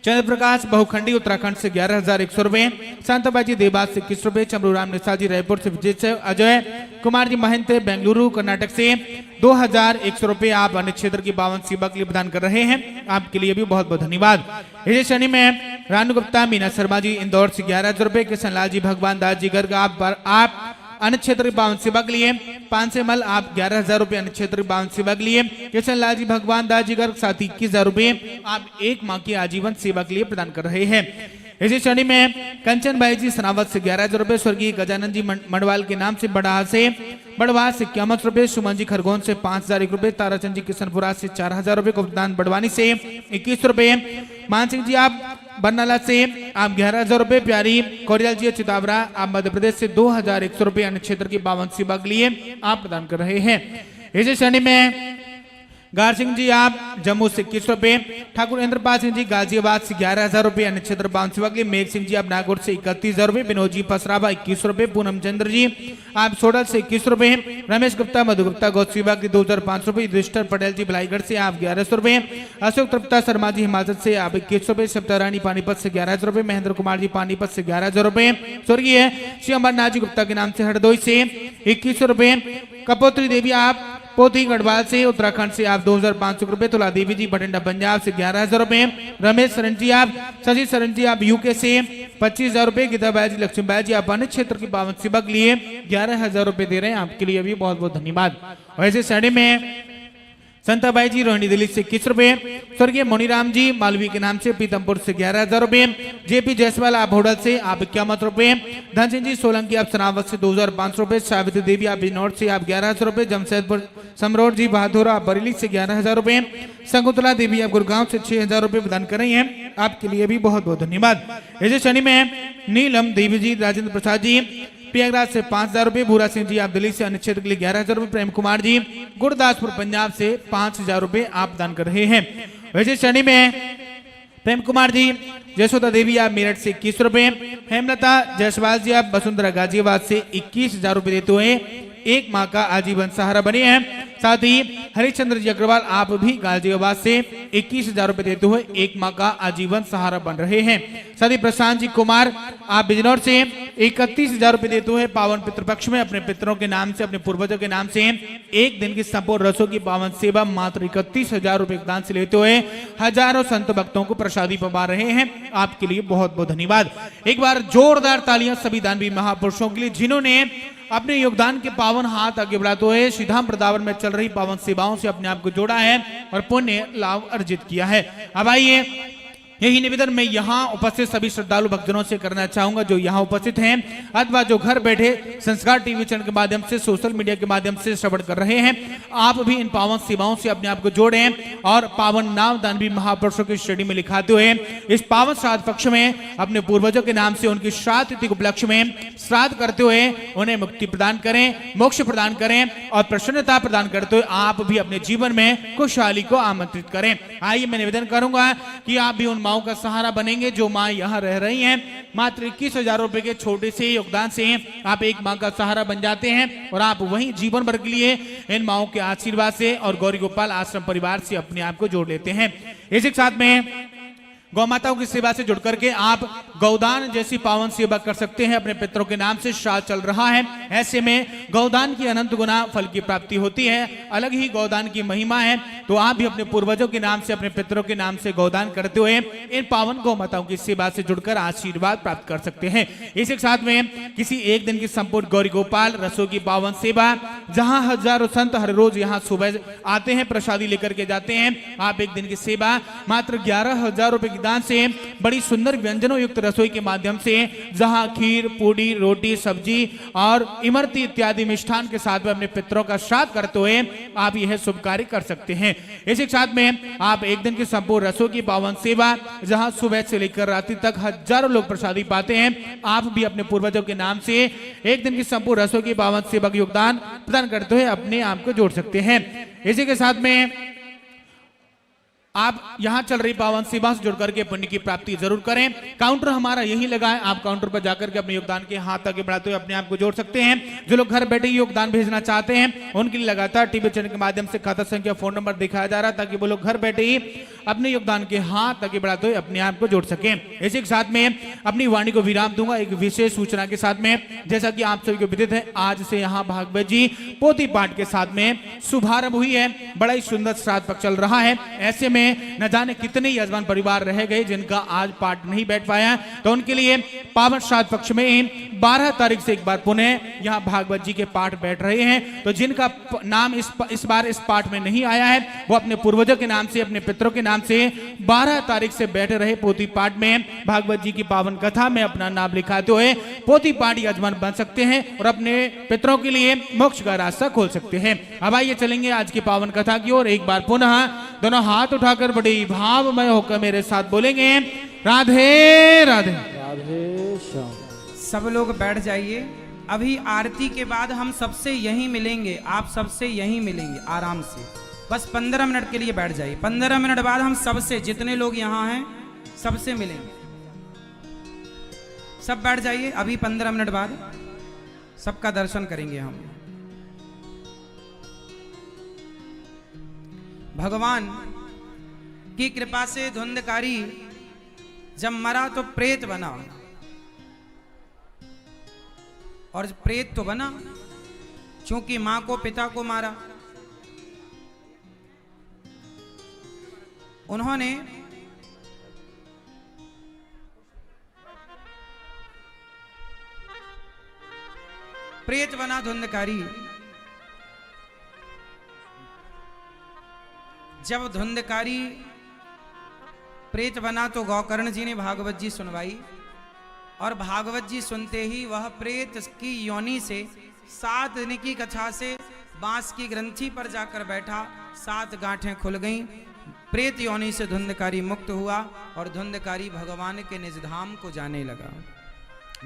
चंद्र प्रकाश बहुखंडी उत्तराखंड से 11,100 रुपए। शांताबाई जी देवास से 21 रुपए। चमरूराम निशा जी रायपुर से विजय है। अजय कुमार जी महंत बेंगलुरु कर्नाटक से 2,100 रुपए। आप अन्य क्षेत्र की पावन सेवा के लिए प्रदान कर रहे हैं। आपके लिए भी बहुत बहुत धन्यवाद। इसी श्रेणी में रानू गुप्ता, मीना शर्मा जी इंदौर से 11,000 रुपए। कृष्ण लाल जी भगवान दास जी गर्ग, आप अन्य क्षेत्र की पावन सेवा के लिए 5 से मल, आप 11,000 रुपए। अन्य क्षेत्र की पावन सेवा के लिए कृष्ण लाल जी भगवान दास जी गर्ग साथ 21,000 रुपए। आप 1 माह की आजीवन सेवा के लिए प्रदान कर रहे हैं। इसी श्रेणी में कंचन भाई जी सनावत से 11,000 रुपए, स्वर्गीय गजानंद जी मंडवाल के नाम से बड़वा से 51 रुपए, सुमन जी खरगोन से 5,001 रुपए, ताराचंद जी किशनपुरा से 4,000 रुपए, गुप्तदान बड़वानी से 21 रुपए, मान सिंह जी आप बरनाला से आप 11,000 रुपए, प्यारी कोरियल जी चितावरा आप मध्य प्रदेश से 2,100 रुपए अन्य क्षेत्र की 52 सेवा के लिए आप प्रदान कर रहे हैं। इसी श्रेणी में गार सिंह जी आप जम्मू से 21 रुपए, ठाकुर इंद्रपाल सिंह जी गाजियाबाद से 11,000 रुपए अन्य क्षेत्र 52 सेवा के लिए, मेघ सिंह जी आप नागौर से 31,000 रुपए, विनोद जी पसरावा 21 रुपए, पूनम चंद्र जी आप सोडल से 21 रुपए, रमेश गुप्ता मधु गुप्ता गौत सेवा के 2,500 रुपए, युधिष्ठर पटेल जी भिलाईगढ़ से आप 1,100 रुपए, अशोक तृप्ता शर्मा जी हिमाचल से आप 21 रुपए, सप्ता रानी पानीपत से 11,000 रुपए, महेंद्र कुमार जी पानीपत से 11,000 रुपए, स्वर्गीय श्री अमरनाथ जी गुप्ता के नाम से हरदोई से 21 रुपए, कपोत्री देवी आप पोती गढ़वाल से उत्तराखंड से आप 2,500 रुपए, तुला देवी जी बठिंडा पंजाब से 11,000 रुपए, रमेश शरण जी आप शशि शरण जी आप यूके से 25,000 रुपए, गीता बाई जी लक्ष्मीबाई जी आप अन्य क्षेत्र की 52 सेवा के लिए 11,000 रुपए दे रहे हैं, आपके लिए भी बहुत बहुत धन्यवाद। वैसे श्रेणी में संताबाई जी रोहिणी दिल्ली से 21 रुपए, स्वर्गीय मोनीराम जी मालवी के नाम से पीतमपुर से 11,000 रुपए, जेपी जायसवाल आप होडल से आप 51 रुपए, धन सिंह जी सोलंकी आप सनावत से 2,500 रुपए, सावित्री देवी आप बिजनौर से आप 11,000 रुपए, जमशेदपुर समरोड जी बहादुर आप बरेली से 11,000 रुपए, शकुंतला देवी आप गुड़गांव से 6,000 रुपए प्रदान कर रही हैं, आपके लिए भी बहुत बहुत धन्यवाद। इसी श्रेणी में नीलम देवी जी राजेंद्र प्रसाद जी प्रयागराज से 5,000 रुपए, भूरा सिंह जी आप दिल्ली से अन्य क्षेत्र के लिए 11,000 रुपए, प्रेम कुमार जी गुरदासपुर पंजाब से 5,000 रुपए आप दान कर रहे हैं। वैसे श्रेणी में प्रेम कुमार जी जयसोदा देवी आप मेरठ से 21 रुपए, हेमलता जायसवाल जी आप वसुंधरा गाजियाबाद से 21,000 रुपए देते हुए 1 माह का आजीवन सहारा बने हैं। साथ ही हरिश्चंद्र जी अग्रवाल आप भी गाजियाबाद से 21,000 रुपए देते हुए 1 माह का आजीवन सहारा बन रहे हैं। साथ ही प्रशांत जी कुमार आप बिजनौर से 31,000 रुपए देते हुए पावन पितृपक्ष में अपने पितरों के नाम से अपने पूर्वजों के नाम से 1 दिन की संपूर्ण रसों की पावन सेवा मात्र 31,000 रुपए दान से लेते हुए हजारों संत भक्तों को प्रसादी पवा रहे हैं, आपके लिए बहुत बहुत धन्यवाद। एक बार जोरदार तालियां सभी दानवीर महापुरुषों के लिए जिन्होंने अपने योगदान के पावन हाथ आगे बढ़ाते हुए श्रीधाम वृंदावन में चल रही पावन सेवाओं से अपने आप को जोड़ा है और पुण्य लाभ अर्जित किया है। अब आइए यही निवेदन मैं यहाँ उपस्थित सभी श्रद्धालु भक्तजनों से करना चाहूंगा जो यहाँ उपस्थित हैं अथवा जो घर बैठे संस्कार टीवी चैनल के माध्यम से सोशल मीडिया के माध्यम से श्रवण कर रहे हैं, आप भी इन पावन सेवाओं से अपने आप को जोड़ें और पावन नाम दानवीर महापुरुषों की श्रेणी में लिखाते हुए इस पावन श्राद्ध पक्ष में अपने पूर्वजों के नाम से उनकी श्राद्ध तिथि के उपलक्ष्य में श्राद्ध करते हुए उन्हें मुक्ति प्रदान करें, मोक्ष प्रदान करें और प्रसन्नता प्रदान करते हुए आप भी अपने जीवन में खुशहाली को आमंत्रित करें। आइए मैं निवेदन करूंगा कि आप भी उन माओं का सहारा बनेंगे जो माँ यहाँ रह रही हैं। मात्र 21,000 रुपए के छोटे से योगदान से आप एक माँ का सहारा बन जाते हैं और आप वहीं जीवन भर के लिए इन माओं के आशीर्वाद से और गौरी गोपाल आश्रम परिवार से अपने आप को जोड़ लेते हैं। इसी के साथ में गौ माताओं की सेवा से जुड़ करके आप गौदान जैसी पावन सेवा कर सकते हैं। अपने पितरों के नाम से श्राद्ध चल रहा है, ऐसे में गौदान की अनंत गुना फल की प्राप्ति होती है, अलग ही गौदान की महिमा है। तो आप भी अपने पूर्वजों के नाम से अपने पितरों के नाम से गौदान करते हुए इन पावन गौ माताओं की सेवा से जुड़कर आशीर्वाद प्राप्त कर सकते हैं। इसी के साथ में किसी एक दिन की संपूर्ण गौरी गोपाल रसों की पावन सेवा, जहां हजारों संत हर रोज यहाँ सुबह आते हैं, प्रसादी लेकर के जाते हैं। आप एक दिन की सेवा मात्र 11,000 रुपए दान से बड़ी सुंदर व्यंजनों युक्त रसोई के माध्यम से जहां खीर पूड़ी रोटी सब्जी और इमरती इत्यादि मिष्ठान के साथ में अपने पितरों का श्राद्ध करते हुए आप यह शुभ कार्य कर सकते हैं। इसी के साथ में आप एक दिन की संपूर्ण रसोई की पावन सेवा, जहां सुबह से लेकर रात्रि तक हजारों लोग प्रसादी पाते हैं, आप भी अपने पूर्वजों के नाम से एक दिन की संपूर्ण रसोई की पावन सेवा का योगदान प्रदान करते हुए अपने आप को जोड़ सकते हैं। इसी के साथ में आप यहां चल रही पावन सेवा से जुड़कर के पुण्य की प्राप्ति जरूर करें। काउंटर हमारा यही लगा है, आप काउंटर पर जाकर के अपने योगदान के हाथ आगे बढ़ाते हुए अपने आप को जोड़ सकते हैं। जो लोग घर बैठे योगदान भेजना चाहते हैं उनके लिए लगातार टीवी चैनल के माध्यम से खाता संख्या फोन नंबर दिखाया जा रहा है, ताकि वो लोग घर बैठे ही अपने योगदान के हाथ आगे बढ़ाते हुए अपने आप को जोड़ सकें। इसी के साथ में अपनी वाणी को विराम दूंगा एक विशेष सूचना के साथ में। जैसा कि आप सभी को विदित है, आज से यहाँ भागवत जी पोथी पाठ के साथ में शुभारंभ हुई है। बड़ा ही सुंदर श्राद्ध पक्ष चल रहा है, ऐसे में न जाने कितने यजमान परिवार रह गए जिनका आज पाठ नहीं बैठ पाया, तो उनके लिए पावन श्राद्ध पक्ष में 12 तारीख से एक बार पुनः यहाँ भागवत जी के पाठ बैठ रहे हैं। तो जिनका नाम इस बार इस पाठ में नहीं आया है, वो अपने पूर्वजों के नाम से अपने पितरों के नाम नाम से 12 तारीख से बैठे रहे पोथी पाठ में भागवत जी की पावन कथा में अपना नाम लिखाते हुए पोथी पाठ यजमान बन सकते हैं और अपने पितरों के लिए मोक्ष का रास्ता खोल सकते हैं। अब आइए चलेंगे आज की पावन कथा की ओर। एक बार पुनः दोनों हाथ उठाकर बड़े भावमय होकर मेरे साथ बोलेंगे राधे राधे। राधे श्याम। सब लोग बैठ जाइए। अभी आरती के बाद हम सबसे यहीं मिलेंगे, आप सबसे यहीं मिलेंगे आराम से। बस 15 मिनट के लिए बैठ जाइए। 15 मिनट बाद हम सबसे, जितने लोग यहाँ हैं सबसे मिलेंगे। सब बैठ जाइए। अभी 15 मिनट बाद सबका दर्शन करेंगे हम। भगवान की कृपा से धुंधकारी जब मरा तो प्रेत बना, और प्रेत तो बना क्योंकि मां को पिता को मारा। उन्होंने प्रेत बना धुंधकारी। जब धुंधकारी प्रेत बना तो गौकर्ण जी ने भागवत जी सुनवाई, और भागवत जी सुनते ही वह प्रेत की योनि से 7 दिन की कथा से बांस की ग्रंथि पर जाकर बैठा। 7 गांठें खुल गईं। प्रेत योनि से धुंधकारी मुक्त हुआ और धुंधकारी भगवान के निज धाम को जाने लगा।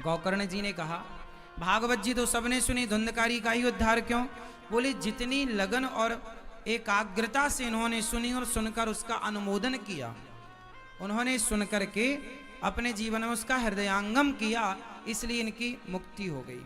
गौकर्ण जी ने कहा भागवत जी तो सबने सुनी, धुंधकारी का ही उद्धार क्यों? बोले जितनी लगन और एकाग्रता से इन्होंने सुनी और सुनकर उसका अनुमोदन किया, उन्होंने सुनकर के अपने जीवन में उसका हृदयांगम किया, इसलिए इनकी मुक्ति हो गई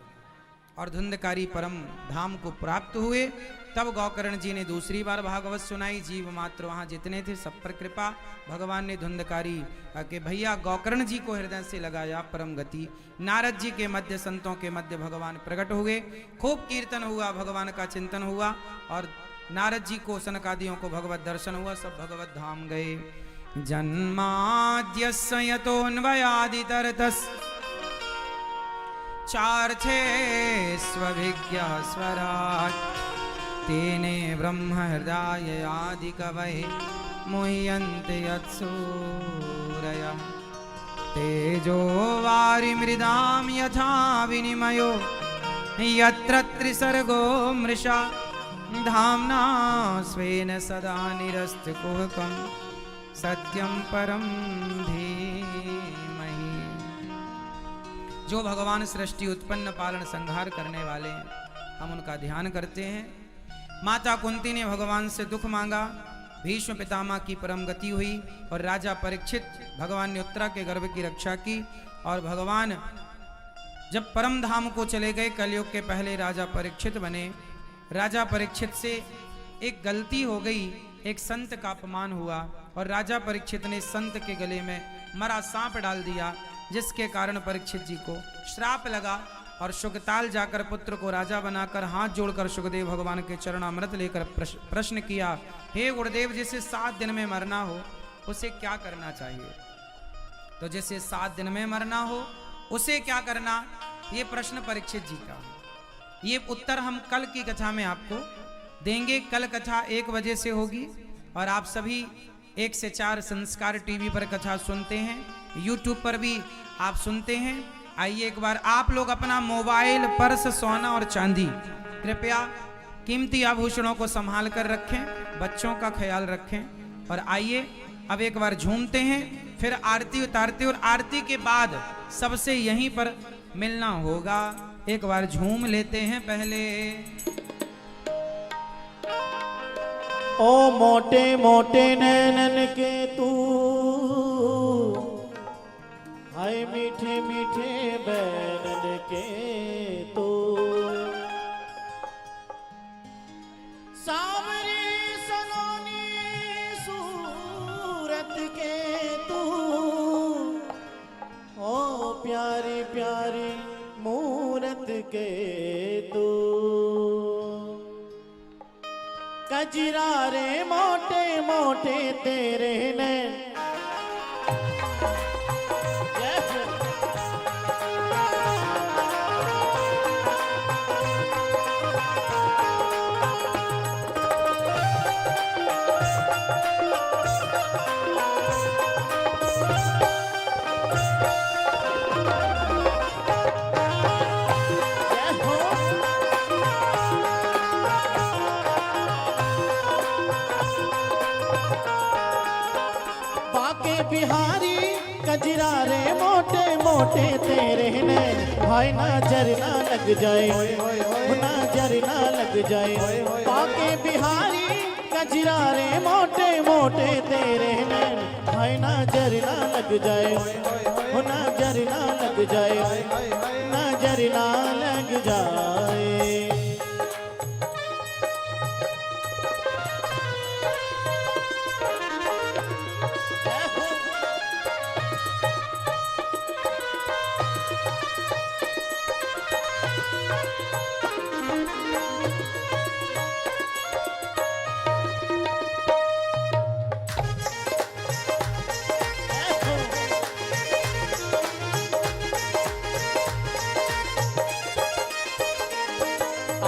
और धुंधकारी परम धाम को प्राप्त हुए। तब गौकर्ण जी ने दूसरी बार भागवत सुनाई। जीव मात्र वहां जितने थे सब पर कृपा। भगवान ने धुंधकारी के भैया गौकर्ण जी को हृदय से लगाया परम गति। नारद जी के मध्य, संतों के मध्य भगवान प्रकट हुए। खूब कीर्तन हुआ, भगवान का चिंतन हुआ और नारद जी को, सनकादियों को भगवत दर्शन हुआ। सब भगवत धाम गए। जन्माद्यस्य यतोऽन्वयादितरतस् चार्थे स्वभिज्ञः स्वराट् तेने ब्रह्म हृदय आदि कवये मुह्यन्ते यत्सूरयः तेजो वारिमृदां यथा विनिमयो यत्र त्रिसर्गो मृषा धाम्ना स्वेन सदा निरस्तकुहकम् सत्यम परम धीमहि। जो भगवान सृष्टि उत्पन्न पालन संहार करने वाले हैं, हम उनका ध्यान करते हैं। माता कुंती ने भगवान से दुख मांगा, भीष्म पितामह की परम गति हुई और राजा परीक्षित, भगवान ने उत्तरा के गर्भ की रक्षा की। और भगवान जब परम धाम को चले गए, कलयुग के पहले राजा परीक्षित बने। राजा परीक्षित से एक गलती हो गई, एक संत का अपमान हुआ और राजा परीक्षित ने संत के गले में मरा सांप डाल दिया, जिसके कारण परीक्षित जी को श्राप लगा। और शुकताल जाकर पुत्र को राजा बनाकर हाथ जोड़कर सुखदेव भगवान के चरणामृत लेकर प्रश्न किया, हे गुरुदेव, जिसे 7 दिन में मरना हो उसे क्या करना चाहिए? तो जिसे 7 दिन में मरना हो उसे क्या करना, ये प्रश्न परीक्षित जी का। ये उत्तर हम कल की कथा में आपको देंगे। कल कथा 1 बजे से होगी और आप सभी 1 से 4 संस्कार टीवी पर कथा सुनते हैं, यूट्यूब पर भी आप सुनते हैं। आइए एक बार आप लोग अपना मोबाइल, पर्स, सोना और चांदी कृपया कीमती आभूषणों को संभाल कर रखें, बच्चों का ख्याल रखें। और आइए अब एक बार झूमते हैं, फिर आरती उतारते और आरती के बाद सबसे यहीं पर मिलना होगा। एक बार झूम लेते हैं पहले। ओ मोटे मोटे नैनन के तू, हाय मीठे मीठे बैनन के तू, सावरी सलोनी सूरत के तू, ओ प्यारी प्यारी मूरत के तू, कजरा रे मोटे मोटे तेरे नैन। मोटे तेरे नैन भाई नजर ना लग जाए नजर ना लग जाए पाके बिहारी कजरा रे मोटे मोटे तेरे नैन भाई नजर ना लग जाए नजर ना लग जाए नजर ना लग जाए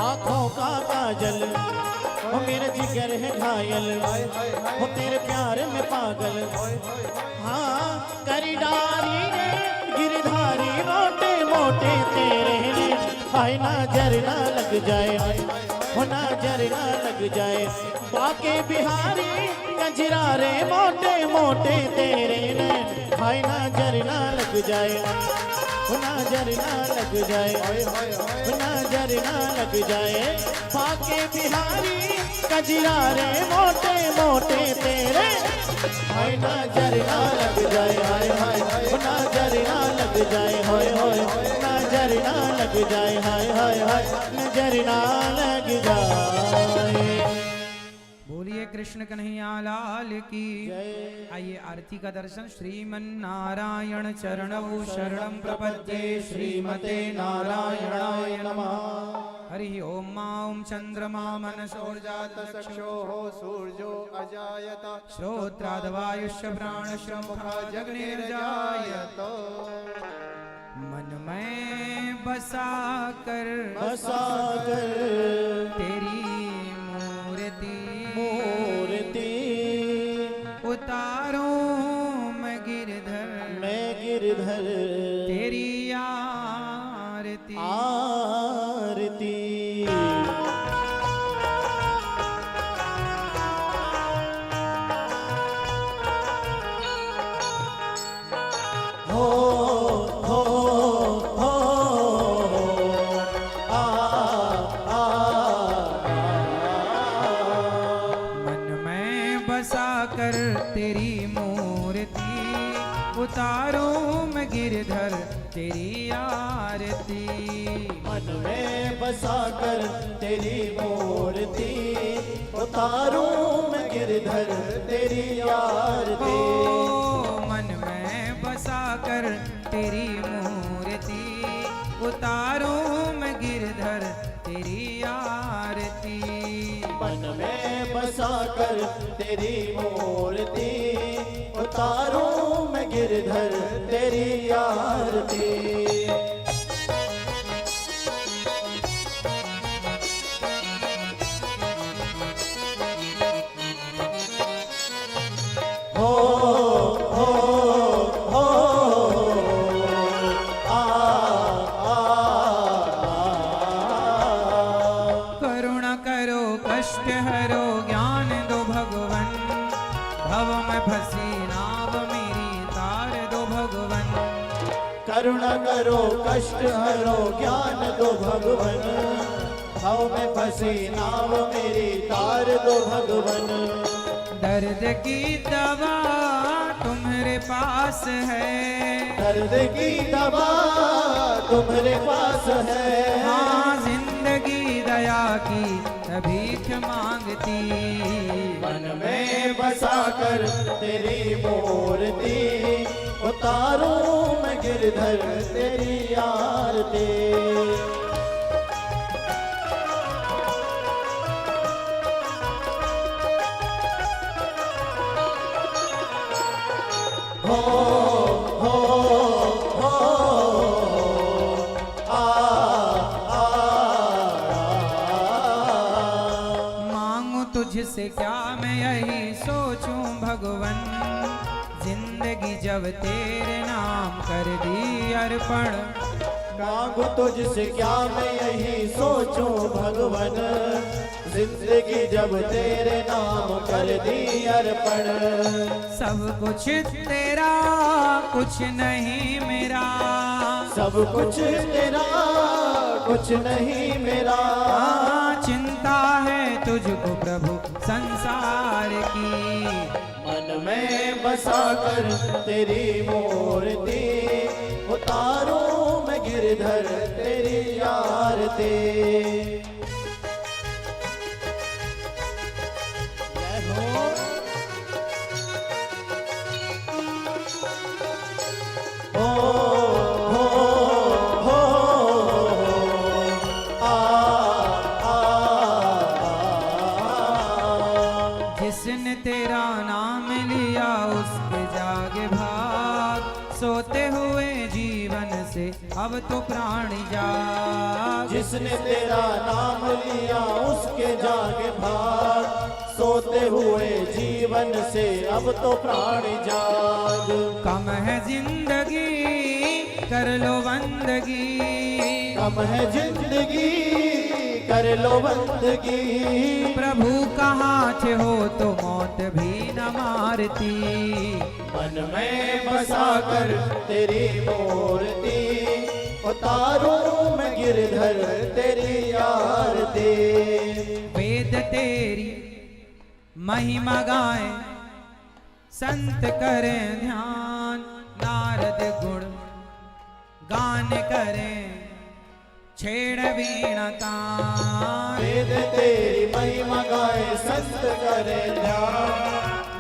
आँखों का काजल वो मेरा जिगर है घायल वो तेरे प्यार में पागल हाँ करी डारी रे गिरधारी मोटे मोटे तेरे ने हाय नजर ना लग जाए वो नजर ना लग जाए बाके बिहारी कजरा रे मोटे मोटे तेरे ने हाय नजर ना लग जाए नजर ना लग जाए नजर ना लग जाए पाके बिहारी कजरा रे मोटे मोटे तेरे हाय नजर ना लग जाए हाय हाय नजर ना लग जाए हाय हाय नजर ना लग जाए हाय हाय हाय नजर ना लग जाए। बोलिए कृष्ण कन्हैया लाल की। आइए आरती का दर्शन। श्रीमन नारायण चरणौ शरणं प्रपद्ये श्रीमते नारायणाय नमः। हरि ओम मां चंद्रमा मनसोर्जातचक्षुः सूर्यो अजायत श्रोत्रादवायुष्य प्राणस्य मुखा जग्निर्जायत। मन में बसा कर तेरी मूर्ति उतारूं मैं गिरधर तेरी आरती। आरती हो हो हो आ आ मन में बसा कर तेरी मूर्ति उतारूं मैं गिरधर तेरी आरती। मन में बसा कर तेरी मूर्ति उतारूं मैं गिरधर तेरी आरती। मन में बसा कर तेरी मूर्ति उतारूं मैं गिरधर तेरी आरती। मन में बसा कर तेरी मूर्ति उतारूं मैं गिरधर तेरी आरती। हो हो हो आ आ करुणा करो कष्ट हरो ज्ञान दो भगवन भव में फंसी नाव मेरी तार दो भगवन। करुणा करो कष्ट हरो ज्ञान दो भगवन भाव में फंसी नाव मेरी तार दो भगवन। दर्द की दवा तुम्हारे पास है दर्द की दवा तुम्हारे पास है। हाँ जिंदगी दया की तभी मांगती। मन में बसा कर तेरी मूर्ति उतारूं मैं गिरधर तेरी आरती। हो हो हो आ आ मांगू तुझसे क्या मैं यही सोचूं भगवन जिंदगी जब तेरे नाम कर दी अर्पण। मांगू तुझसे क्या मैं यही सोचूं भगवन, जिंदगी जब तेरे नाम कर दी अर्पण। सब कुछ तेरा कुछ नहीं मेरा, सब कुछ तेरा कुछ नहीं मेरा। चिंता है तुझको प्रभु संसार की, मन में बसा कर तेरी मूर्ति, उतारूं मैं गिरधर तेरी आरती। जय हो। हो हो आ जिसने तेरा नाम लिया उसके जागे भाग, सोते हुए जीवन से अब तो प्राणी जाग। जिसने तेरा नाम लिया उसके जागे भाग, सोते हुए जीवन से अब तो प्राणी जाग। कम है जिंदगी कर लो बंदगी, कम है जिंदगी कर लो बंदगी। प्रभु का हाथ हो तो मौत भी न मारती, मन में बसा कर तेरी मूर्ति, उतारूं मैं गिरधर तेरी आरती। वेद तेरी महिमा गाएं संत करें ध्यान, नारद गुण गान करें छेड़ वीणा तान। वेद तेरी महिमा गाए संत करे ध्यान,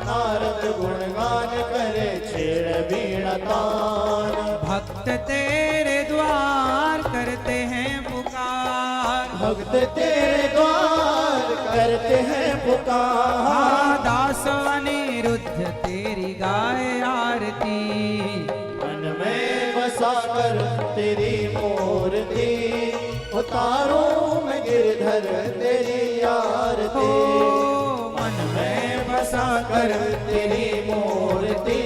नारद गुणगान करे छेड़ वीणा तान। भक्त तेरे द्वार करते हैं पुकार, भक्त तेरे द्वार करते हैं पुकार। दास अनिरुद्ध तेरी गाय आरती, मन में बसा कर तेरी मूर्ति, उतारूं मैं गिरधर तेरी आरती। मन में बसा कर तेरी मूर्ति,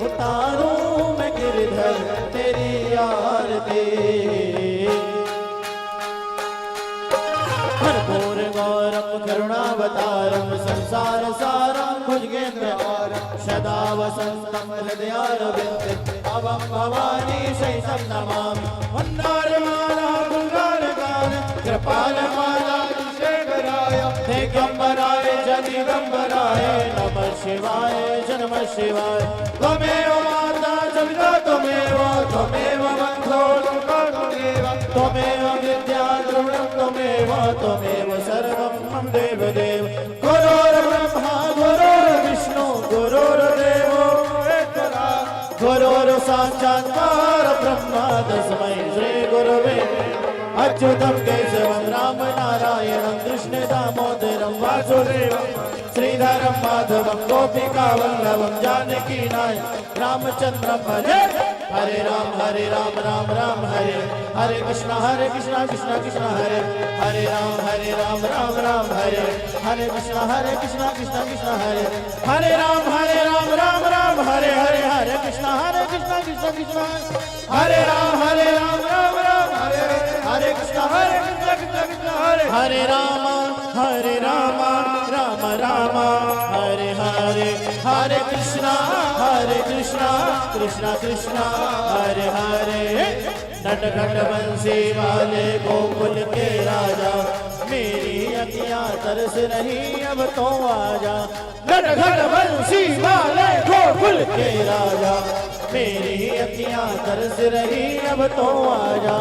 उतारूं मैं गिरधर तेरी आरती। भरपूर गौरम करुणावतारम संसार सारम भुजगेन्द्रहारम, सदा वसंतम हृदयारविंदे भवं भवानी शैशं नमामि। वंदारमाला गुणगानगान कृपालमाला शेखराय, दिगंबराय जनिगंबराय नमः शिवाय नमः शिवाय। त्वमेव माता जगदा त्वमेव, त्वमेव बन्धो लोका त्वमेव, त्वमेव विद्या द्रविणं त्वमेव, त्वमेव सर्वं मम देवदेव। गुरुर्ब्रह्मा गुरुर्विष्णु गुरुर्देवो महेश्वरा, गुरुर् साक्षात् परब्रह्म तस्मै श्री गुरवे नमः। अच्युतं केशवं राम नारायणं कृष्ण दामोदरं वासुदेवं, श्रीधरं माधवं गोपिका वल्लभं जानकी नायकं रामचंद्रं भजे। हरे राम राम राम हरे हरे कृष्णा कृष्णा कृष्णा हरे हरे राम राम हरे हरे कृष्णा कृष्णा कृष्णा हरे राम राम हरे हरे कृष्णा कृष्णा कृष्णा हरे राम राम हरे हरे कृष्णा कृष्णा हरे राम राम हरे हरे कृष्णा कृष्णा कृष्णा हरे हरे। नटखट बंसी वाले गोकुल के राजा, मेरी अखियां तरस रही अब तो आजा। नटखट बंसी वाले गोकुल के राजा, मेरी अखियां तरस रही अब तो आजा।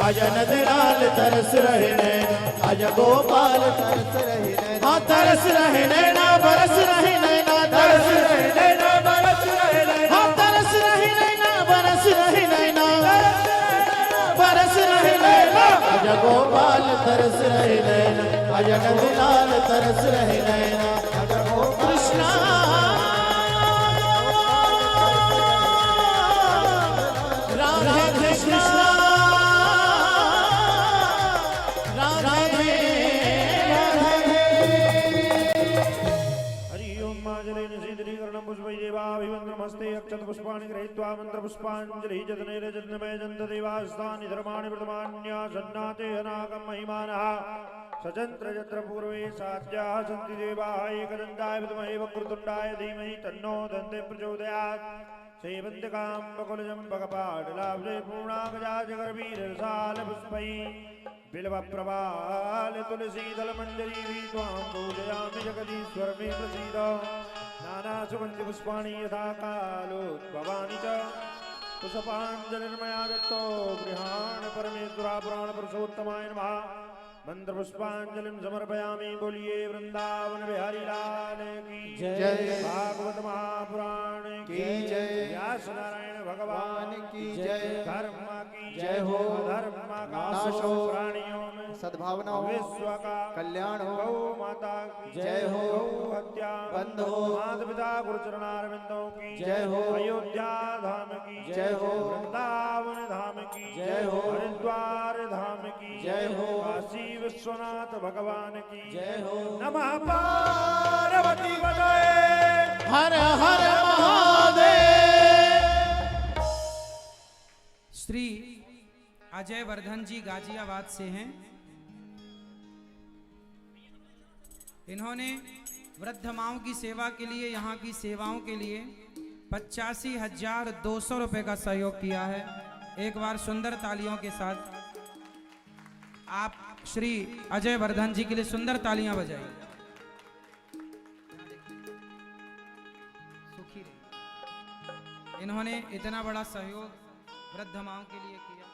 आजा नंदलाल तरस रहे नैना, आजा गोपाल तरस रहे नैना, हाँ तरस रहे नैना बरस रहे नैना, तरस रहे नैना बरस रहे नैना, हाँ तरस रहे नैना बरस रहे नैना, बरस रहे नैना। आजा गोपाल तरस रहे नैना, आजा नंदलाल तरस रहे नैना, आजा कृष्णा राधे कृष्णा राधे राधे। हरि ओम माजलेन सिद्धीकरणं पुष्पैदेवाभिवन्द्रमस्ते अक्षत पुष्पाणि गृहीत्वा मन्त्रपुष्पाञ्जलि जतनेन जन्मय जन्त देवास्तानि धर्माणि प्रथमान्यासन्नाते अनागम महिमानः सचन्द्र यत्र पूर्वे सात्याः सन्ति देवाः एकदन्ताय विद्महे वक्रतुण्डाय धीमहि तन्नो दन्ते प्रचोदयात् सेवन्तिकां बकुलजम्बकपाटलाब्धे पूर्णागजाजगर्भीरसालपुष्पैः बिल्वप्रवाल तुलसीदलमञ्जरी त्वां पूजयामि जगदीश्वर मे प्रसीद नानासुगन्धिपुष्पाणि यथा कालोद्भवानि च पुष्पाञ्जलिर्मया दत्तो गृहाण परमेश्वरा पुराणपुरुषोत्तमाय नमः मंत्रपुष्पांजलिं समर्पयामि। बोलिए वृंदावन बिहारी लाल की जय। भागवत महापुराण की जय। व्यास नारायण भगवान की जय। धर्म की जय हो। धर्म का नाश हो। प्राणियों में सद्भावना हो। विश्व का कल्याण हो। गौ माता की जय हो। गौ हत्या बंद हो। माता पिता गुरुचरणारविंदों की जय हो। अयोध्या धाम की जय हो। वृंदावन धाम की जय हो। हरिद्वार धाम की जय हो। काशी विश्वनाथ भगवान की जय हो। नमः पार्वती पतये हर हर महादेव। श्री अजय वर्धन जी गाजियाबाद से हैं। इन्होंने वृद्ध माओं की सेवा के लिए, यहाँ की सेवाओं के लिए 85,200 रुपए का सहयोग किया है। एक बार सुंदर तालियों के साथ आप श्री अजय वर्धन जी के लिए सुंदर तालियां बजाइए। सुखी रहे। इन्होंने इतना बड़ा सहयोग वृद्ध माओं के लिए किया।